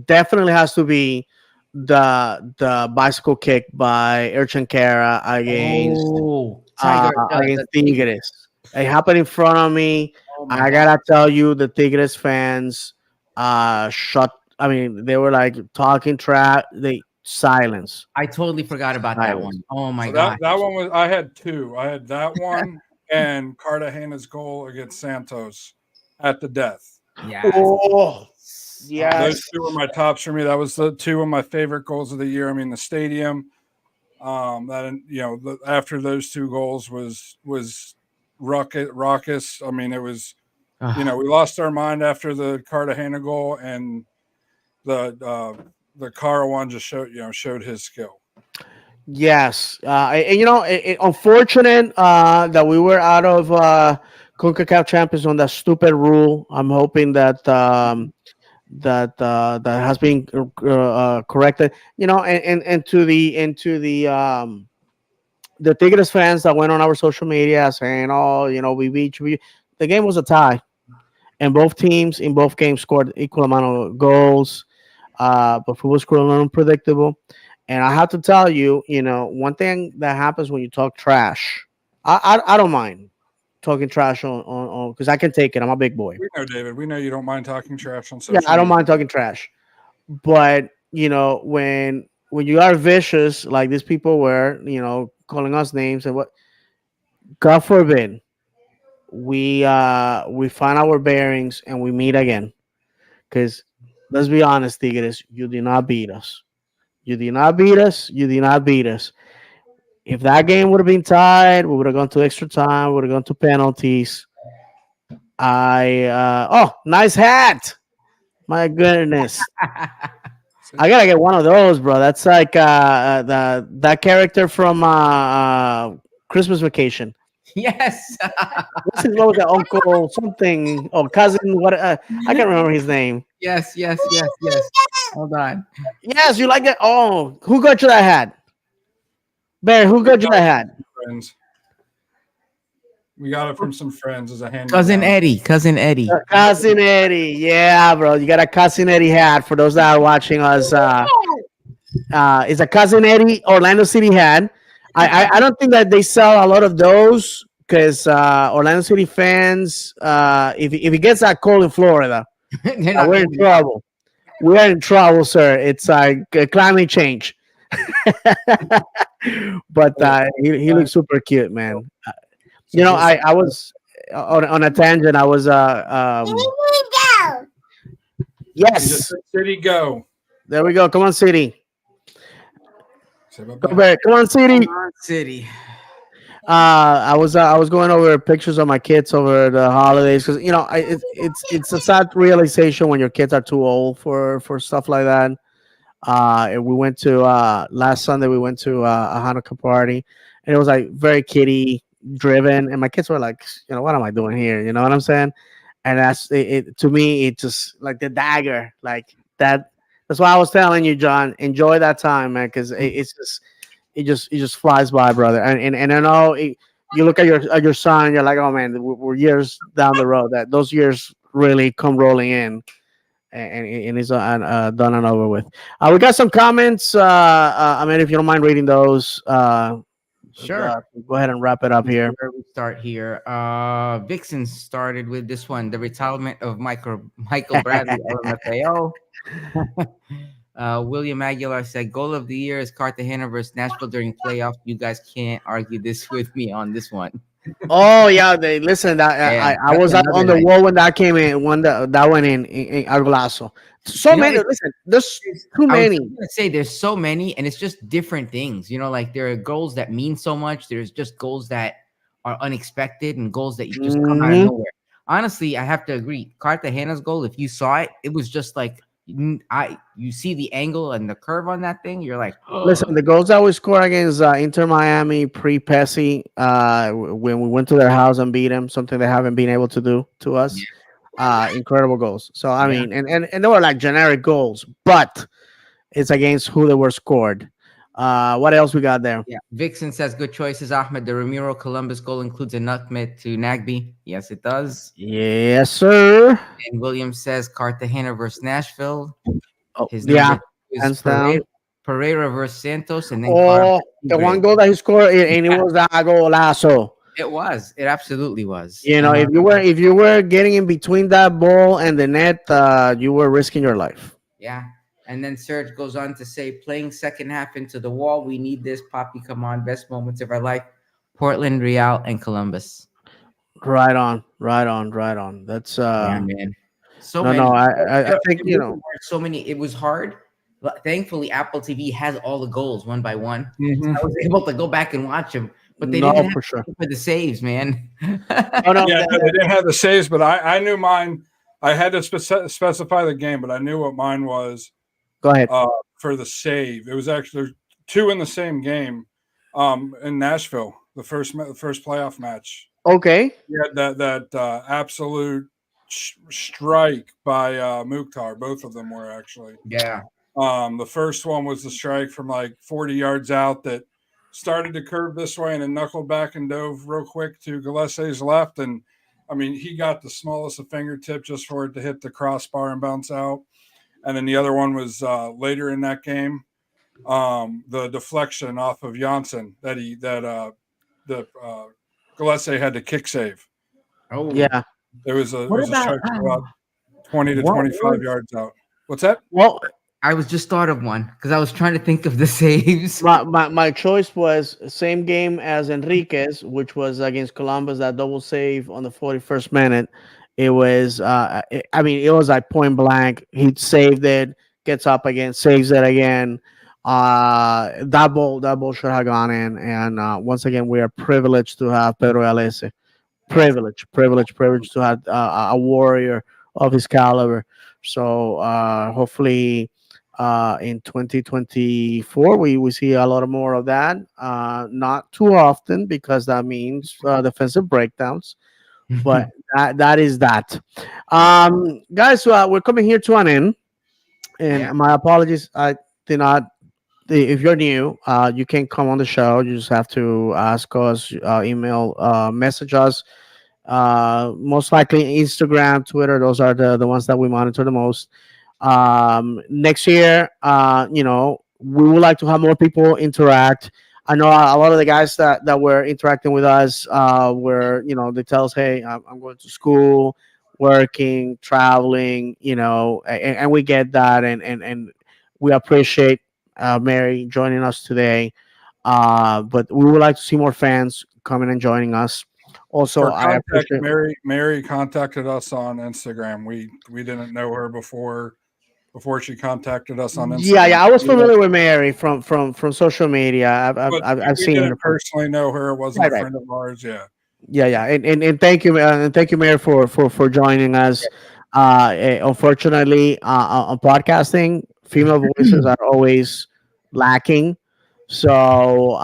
definitely has to be the bicycle kick by Erchan Kara Oh, Tiger. against Tigres. It happened in front of me. Oh my I god. gotta tell you, the Tigres fans, shut. I mean, they were like talking trap. They silence, I totally forgot about that silence. one. Oh my So god. that one was I had two. I had that one and Cartagena's goal against Santos at the death. Yeah. Oh, Those yes. two were my tops for me. That was the two of my favorite goals of the year. I mean, the stadium. After those two goals was raucous. I mean, it was we lost our mind after the Cartagena goal, and the Cara one just showed his skill. Yes, unfortunate that we were out of CONCACAF Champions on that stupid rule. I'm hoping that has been corrected. And to the Tigres fans that went on our social media saying, "Oh, we beat you." The game was a tie, and both teams in both games scored equal amount of goals. But football was cruel and unpredictable. And I have to tell you, one thing that happens when you talk trash, I don't mind talking trash on because I can take it. I'm a big boy. We know, David. We know you don't mind talking trash on Yeah, social I don't media. mind talking trash. But when you are vicious like these people were, calling us names and what, God forbid, we find our bearings and we meet again. Because let's be honest, Tigres, you did not beat us. You did not beat us. You did not beat us. If that game would have been tied, we would have gone to extra time. We would have gone to penalties. Nice hat. My goodness. I gotta get one of those, bro. That's like the that character from Christmas Vacation. Yes. What was that? Uncle something or cousin? What? I can't remember his name. Yes, yes, yes, yes. Hold on. Yes, you like that? Oh, who got you that hat? Bear, who We got you got that it hat? from friends. We got it from some friends as a hand me Cousin down. Eddie. Cousin Eddie. Cousin Eddie. Yeah, bro. You got a Cousin Eddie hat for those that are watching us. It's a Cousin Eddie Orlando City hat. I don't think that they sell a lot of those because Orlando City fans, if it gets that cold in Florida, They're not we're in going out. trouble. We are in trouble, sir. It's like climate change. But he looks super cute, man. So just I was on a tangent. I was he just yes. said, City go. There we go. Come on, City. Say bye Go bye. back. Come on, Come City. on, City. I was going over pictures of my kids over the holidays because it's a sad realization when your kids are too old for stuff like that. And we went to last Sunday. We went to a Hanukkah party, and it was like very kiddie driven. And my kids were like, what am I doing here? You know what I'm saying? And that's it to me. It just like the dagger, like that. That's why I was telling you, John. Enjoy that time, man, because it just flies by, brother. And I know you look at your son, and you're like, oh man, we're years down the road. That those years really come rolling in, and it's done and over with. We got some comments. I mean, if you don't mind reading those, Sure. go ahead and wrap it up here. Where we start here. Vixen started with this one: the retirement of Michael Bradley, LMFAO. William Aguilar said, "Goal of the year is Cartagena versus Nashville during playoffs. You guys can't argue this with me on this one." Oh yeah, they listen. That Yeah, I that's was on another the night. wall when that came in. When that went in Argulazo. So You know, many. Listen, there's too I was many. gonna say there's so many, and it's just different things. Like there are goals that mean so much. There's just goals that are unexpected and goals that you just come out of Mhm. nowhere. Honestly, I have to agree. Cartagena's goal, if you saw it, it was just like you see the angle and the curve on that thing. You're like, Listen, the goals that we scored against Inter Miami pre-Pessy, when we went to their house and beat them, something they haven't been able to do to us. Incredible goals. So I Yeah. mean, and they were like generic goals, but it's against who they were scored. What else we got there? Yeah. Vixen says good choices, Ahmed. The Ramiro Columbus goal includes a nutmeg to Nagby. Yes, it does. Yes, sir. And Williams says Cartagena versus Nashville. Oh, His yeah, number two is hands down. Pereira versus Santos, and then Carver. Oh, the one goal that he scored, and it was that golazo. It was. It absolutely was. If you were getting in between that ball and the net, you were risking your life. Yeah. And then Serge goes on to say, playing second half into the wall. We need this. Poppy, come on. Best moments of our life. Portland, Real, and Columbus. Right on, right on, right on. That's Yeah, man. So no, many. no. I think It really were so many. It was hard. But thankfully, Apple TV has all the goals one by one. So I was able to go back and watch them, but they no didn't have for sure. for the saves, man. Oh no, Yeah, no, they didn't have the saves, but I knew mine. I had to specify the game, but I knew what mine was go ahead. for the save. It was actually two in the same game in Nashville, the first playoff match. Okay. Yeah, that absolute strike by Mukhtar. Both of them were actually. Yeah. The first one was the strike from like 40 yards out that started to curve this way and then knuckled back and dove real quick to Gillespie's left. And I mean, he got the smallest of fingertip just for it to hit the crossbar and bounce out. And then the other one was later in that game, the deflection off of Janssen that Gillespie had to kick save. Oh, Yeah. It was a What about strike from about 20 to 25 yards out. What's that? Well, I was just thought of one because I was trying to think of the saves. My choice was same game as Enriquez, which was against Columbus, that double save on the 41st minute. It was, I mean, it was like point blank. He saved it, gets up again, saves it again. That ball should have gone in. And once again, we are privileged to have Pedro Alese. Privilege to have a warrior of his caliber. So hopefully in 2024 we see a lot more of that. Not too often because that means defensive breakdowns. But that is that. Guys, we're coming here to an end, and Yeah. my apologies. I did not. If you're new, you can come on the show. You just have to ask us, email, message us, most likely Instagram, Twitter. Those are the ones that we monitor the most. Next year, we would like to have more people interact. I know a lot of the guys that were interacting with us were, they tell us, hey, I'm going to school, working, traveling, and we get that. And we appreciate Mary joining us today. But we would like to see more fans coming and joining us. Also, For I contact, appreciate. Mary contacted us on Instagram. We didn't know her before she contacted us on Yeah, Instagram. yeah, I was familiar with Mary from social media. But I've we seen didn't her from. personally know her. It wasn't a Right, right. friend of ours. Yeah. Yeah, yeah, and thank you, Mary, for joining us. Unfortunately, on podcasting, female voices are always lacking. So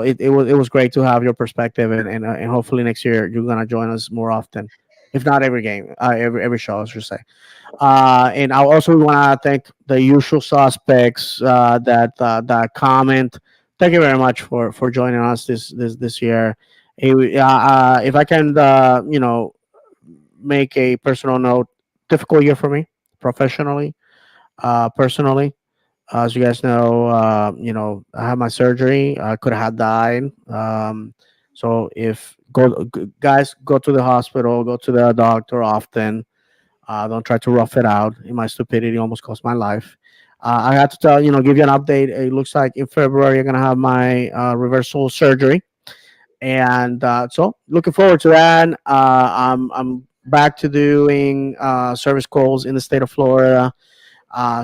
it was great to have your perspective, and hopefully next year you're gonna join us more often, if not every game, every show, I should say. And I also want to thank the usual suspects that comment. Thank you very much for joining us this year. If I can, make a personal note, difficult year for me professionally, personally. As you guys know, I had my surgery. I could have died. So if guys, go to the hospital, go to the doctor often. Don't try to rough it out. In my stupidity, almost cost my life. I had to give you an update. It looks like in February I'm gonna have my reversal surgery, and so looking forward to that. I'm back to doing service calls in the state of Florida,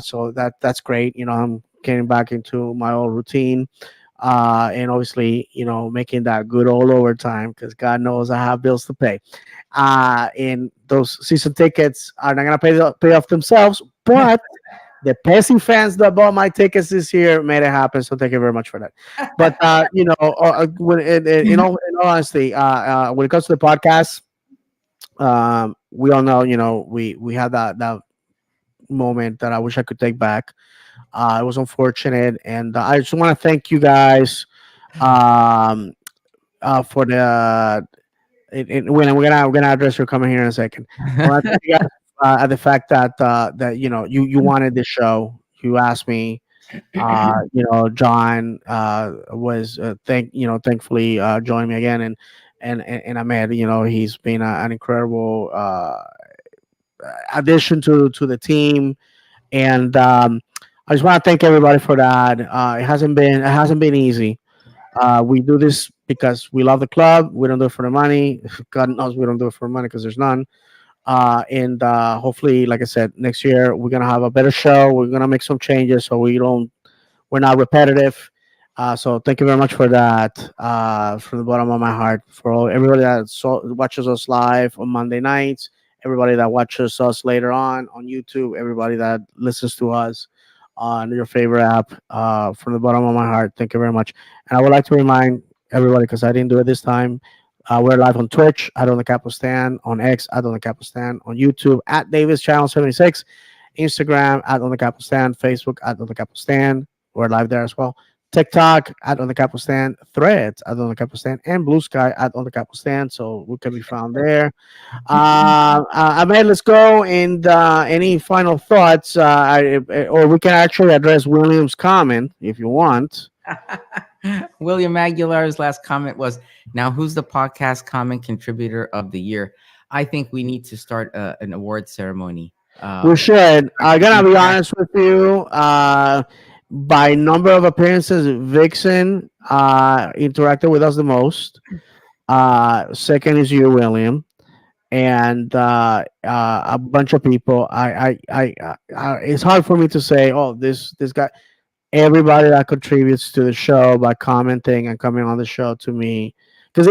so that's great. I'm getting back into my old routine, and obviously, making that good old overtime because God knows I have bills to pay. And those season tickets are not gonna pay off themselves, but the Pessy fans that bought my tickets this year made it happen. So thank you very much for that. But in all honesty, when it comes to the podcast, we all know, we had that moment that I wish I could take back. It was unfortunate, and I just want to thank you guys um, for the. When we're gonna address your comment here in a second. I want to thank you guys at the fact that you wanted this show. You asked me. John was thankfully joined me again, and Ahmed. He's been an incredible addition to the team, and I just want to thank everybody for that. It hasn't been easy. We do this because we love the club. We don't do it for the money. God knows we don't do it for money because there's none. And hopefully, like I said, next year we're gonna have a better show. We're gonna make some changes so we're not repetitive. So thank you very much for that. From the bottom of my heart, for everybody that watches us live on Monday nights, everybody that watches us later on YouTube, everybody that listens to us on your favorite app. From the bottom of my heart, thank you very much. And I would like to remind everybody, because I didn't do it this time. We're live on Twitch at On the Capo Stand, on X at On the Capo Stand, on YouTube at Davis Channel 76, Instagram at On the Capo Stand, Facebook at On the Capo Stand. We're live there as well. TikTok at On the Capo Stand, Threads at On the Capo Stand, and Blue Sky at On the Capo Stand. So we can be found there. Ahmed, let's go. And any final thoughts? Or we can actually address William's comment if you want. William Aguilar's last comment was, "Now, who's the podcast comment contributor of the year?" I think we need to start an award ceremony. We should. Start I keeping gotta be track. honest with you. By number of appearances, Vixen interacted with us the most. Second is you, William, and a bunch of people. It's hard for me to say. Oh, this guy. Everybody that contributes to the show by commenting and coming on the show to me, because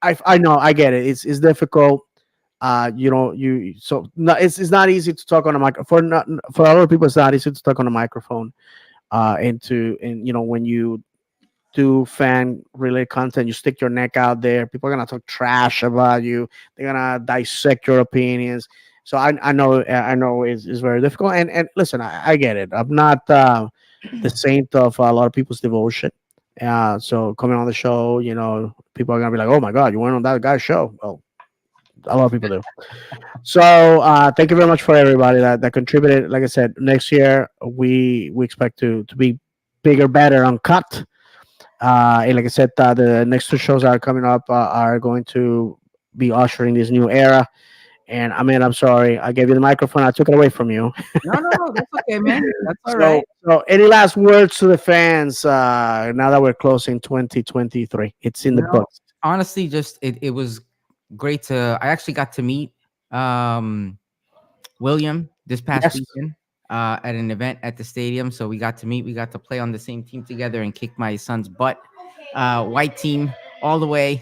I know I get it. It's difficult. It's not easy to talk on a mic for a lot of people. It's not easy to talk on a microphone. And when you do fan related content, you stick your neck out there. People are gonna talk trash about you. They're gonna dissect your opinions. So I know it's very difficult. And listen, I get it. I'm not the saint of a lot of people's devotion. So coming on the show, people are gonna be like, "Oh my God, you went on that guy's show." Well, a lot of people do. So thank you very much for everybody that contributed. Like I said, next year we expect to be bigger, better, uncut. And like I said, the next two shows that are coming up are going to be ushering this new era. And I mean, I'm sorry, I gave you the microphone, I took it away from you. No, no, no. That's okay, man. That's all So, right. so any last words to the fans now that we're closing 2023? It's in the No, books. honestly, just it was great to. I actually got to meet um William this past Yes. weekend at an event at the stadium. So we got to meet. We got to play on the same team together and kick my son's butt. White team all the way.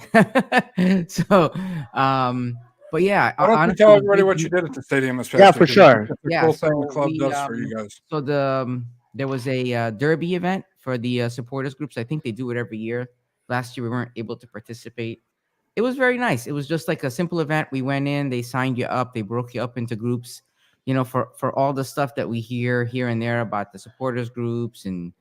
so, um, but yeah, Why don't you honestly, it tell was everybody great to what you meet. did at the stadium this Yeah, past for weekend? I think sure. that's a Yeah, cool thing the so club we does for you guys. so the there was a derby event for the supporters groups. I think they do it every year. Last year we weren't able to participate. It was very nice. It was just like a simple event. We went in, they signed you up, they broke you up into groups. For all the stuff that we hear here and there about the supporters groups and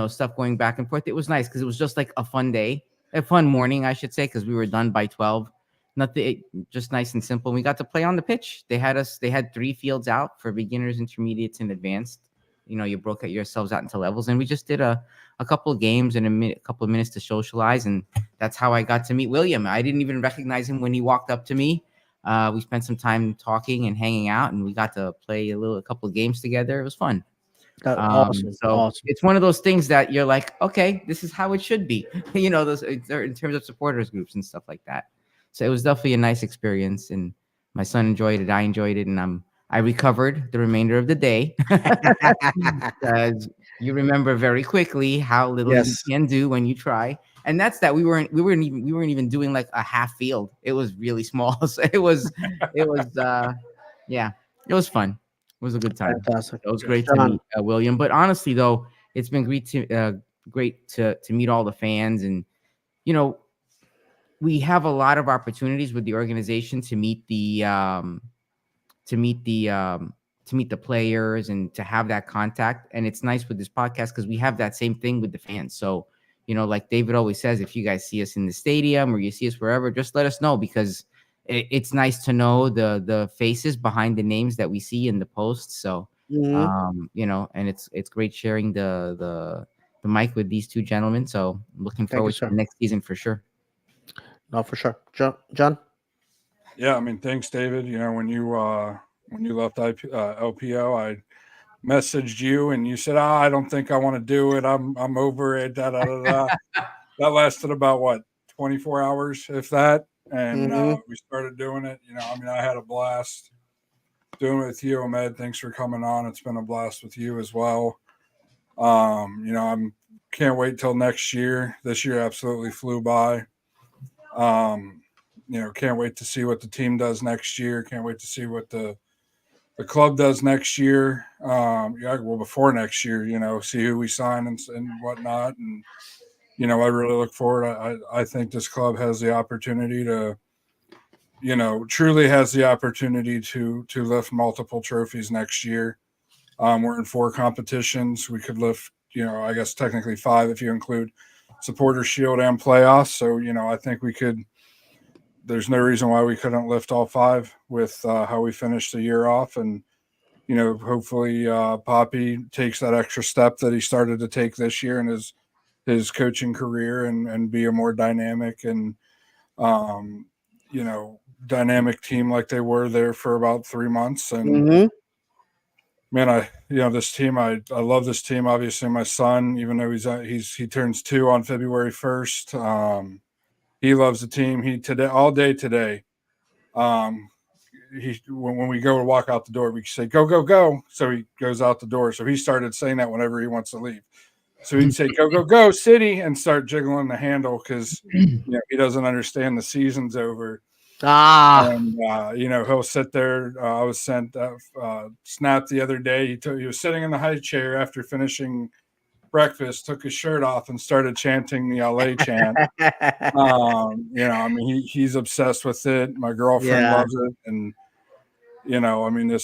stuff going back and forth. It was nice because it was just like a fun day, a fun morning, I should say, because we were done by 12. Nothing, just nice and simple. We got to play on the pitch. They had 3 fields out for beginners, intermediates, and advanced. You broke yourselves out into levels, and we just did a couple of games and a couple of minutes to socialize, and that's how I got to meet William. I didn't even recognize him when he walked up to me. We spent some time talking and hanging out, and we got to play a couple of games together. It was fun. Awesome. So Awesome. it's one of those things that you're like, okay, this is how it should be. Those in terms of supporters groups and stuff like that. So it was definitely a nice experience, and my son enjoyed it. I enjoyed it, and I recovered the remainder of the day because you remember very quickly how little you Yes. can do when you try. And that's that we weren't even doing like a half field. It was really small. So it was yeah, it was fun. It was a good time. Fantastic. It was great to John. meet William. But honestly, though, it's been great to meet all the fans, and you know, we have a lot of opportunities with the organization to meet to meet the um, to meet the players and to have that contact. And it's nice with this podcast because we have that same thing with the fans. So, like David always says, if you guys see us in the stadium or you see us wherever, just let us know because it's nice to know the faces behind the names that we see in the posts. So, Mhm. and it's great sharing the mic with these two gentlemen. So, I'm looking Thank you, forward to sir. the next season for sure. No, for sure. John. Yeah, I mean, thanks, David. When you left LPO, I messaged you and you said, I don't think I want to do it. I'm over it. Da da da da. That lasted about what 24 hours, if that. And Hmm. we started doing it. I mean, I had a blast doing it with you, Ahmed. Thanks for coming on. It's been a blast with you as well. I'm can't wait till next year. This year absolutely flew by. Um, can't wait to see what the team does next year. Can't wait to see what the club does next year. Before next year, see who we sign and whatnot. And, I really look forward. I think this club has the opportunity to, truly has the opportunity to lift multiple trophies next year. We're in 4 competitions. We could lift, I guess technically 5 if you include Supporter Shield and playoffs. So, I think we could. There's no reason why we couldn't lift all 5 with how we finished the year off. And, hopefully Poppy takes that extra step that he started to take this year in his coaching career and be a more dynamic and, dynamic team like they were there for about 3 months. And Mm-hmm. man, this team, I love this team. Obviously, my son, even though he turns 2 on February 1st, he loves the team. He today all day today. Um, when we go to walk out the door, we say go go go. So he goes out the door. So he started saying that whenever he wants to leave. So he'd say go go go city and start jiggling the handle because he doesn't understand the season's over. Ah. And he'll sit there. I was sent snap the other day. He was sitting in the high chair after finishing breakfast, took his shirt off, and started chanting the LA chant. I mean, he's obsessed with it. My girlfriend Yeah. loves it, and I mean,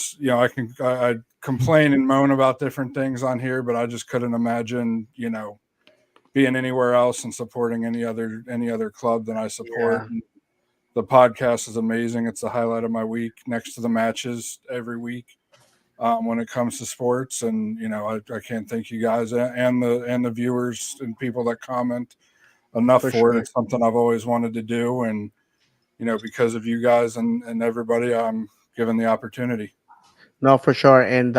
I complain and moan about different things on here, but I just couldn't imagine, being anywhere else and supporting any other club than I support. Yeah. And the podcast is amazing. It's the highlight of my week, next to the matches every week. When it comes to sports, and I can't thank you guys and the viewers and people that comment enough For for it. sure. It's something I've always wanted to do, and because of you guys and everybody, I'm given the opportunity. No, for sure. And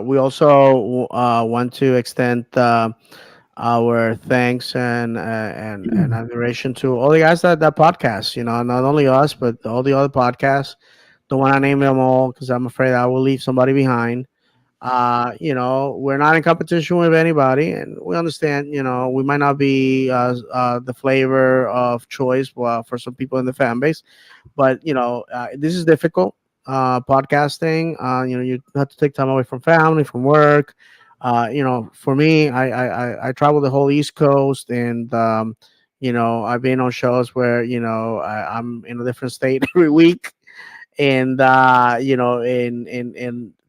we also want to extend our thanks and admiration to all the guys that podcast. Not only us, but all the other podcasts. Don't want to name them all because I'm afraid I will leave somebody behind. We're not in competition with anybody, and we understand. We might not be the flavor of choice for some people in the fan base, but this is difficult. Podcasting, you have to take time away from family, from work. For me, I travel the whole East Coast, and I've been on shows where I'm in a different state every week, and in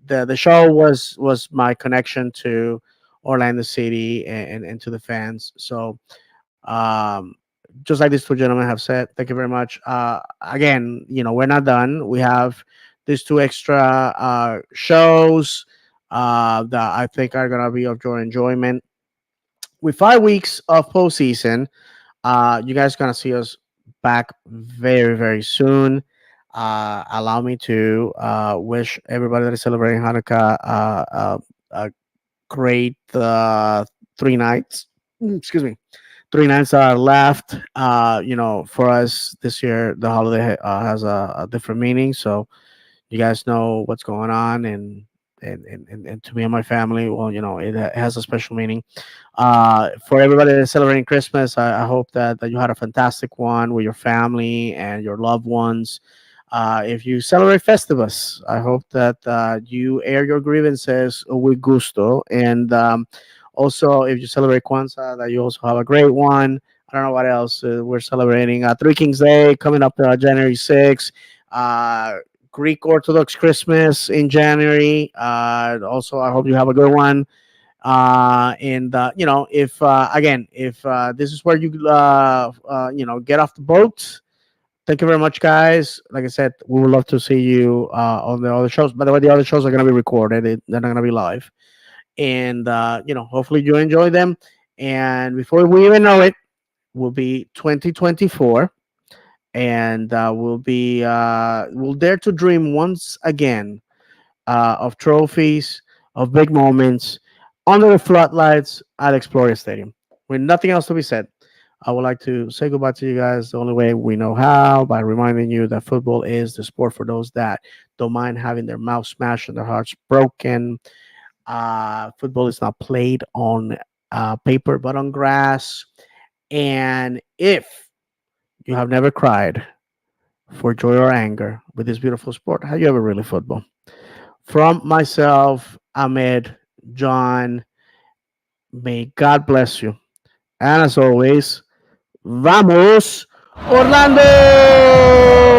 the show was my connection to Orlando City and to the fans. So um, just like these two gentlemen have said, thank you very much. Again, we're not done. We have these two extra shows that I think are gonna be of your enjoyment. With 5 weeks of postseason, you guys gonna see us back very very soon. Allow me to wish everybody that is celebrating Hanukkah a great 3 nights. Excuse me, 3 nights are left. For us this year, the holiday has a different meaning. So you guys know what's going on, and to me and my family, well, it has a special meaning. For everybody that's celebrating Christmas, I hope that you had a fantastic one with your family and your loved ones. If you celebrate Festivus, I hope that you air your grievances with gusto. And also, if you celebrate Kwanzaa, that you also have a great one. I don't know what else we're celebrating. Three Kings Day coming up January 6th. Uh, Greek Orthodox Christmas in January. Also, I hope you have a good one. And if again, if this is where you get off the boat, thank you very much, guys. Like I said, we would love to see you on the other shows. By the way, the other shows are going to be recorded; they're not going to be live. And hopefully you enjoy them. And before we even know it, will be 2024, and we'll dare to dream once again of trophies, of big moments under the floodlights at Exploria Stadium. With nothing else to be said, I would like to say goodbye to you guys the only way we know how, by reminding you that football is the sport for those that don't mind having their mouth smashed and their hearts broken. Football is not played on paper but on grass. And if you have never cried for joy or anger with this beautiful sport, have you ever really football? From myself, Ahmed, John, may God bless you. And as always, vamos, Orlando!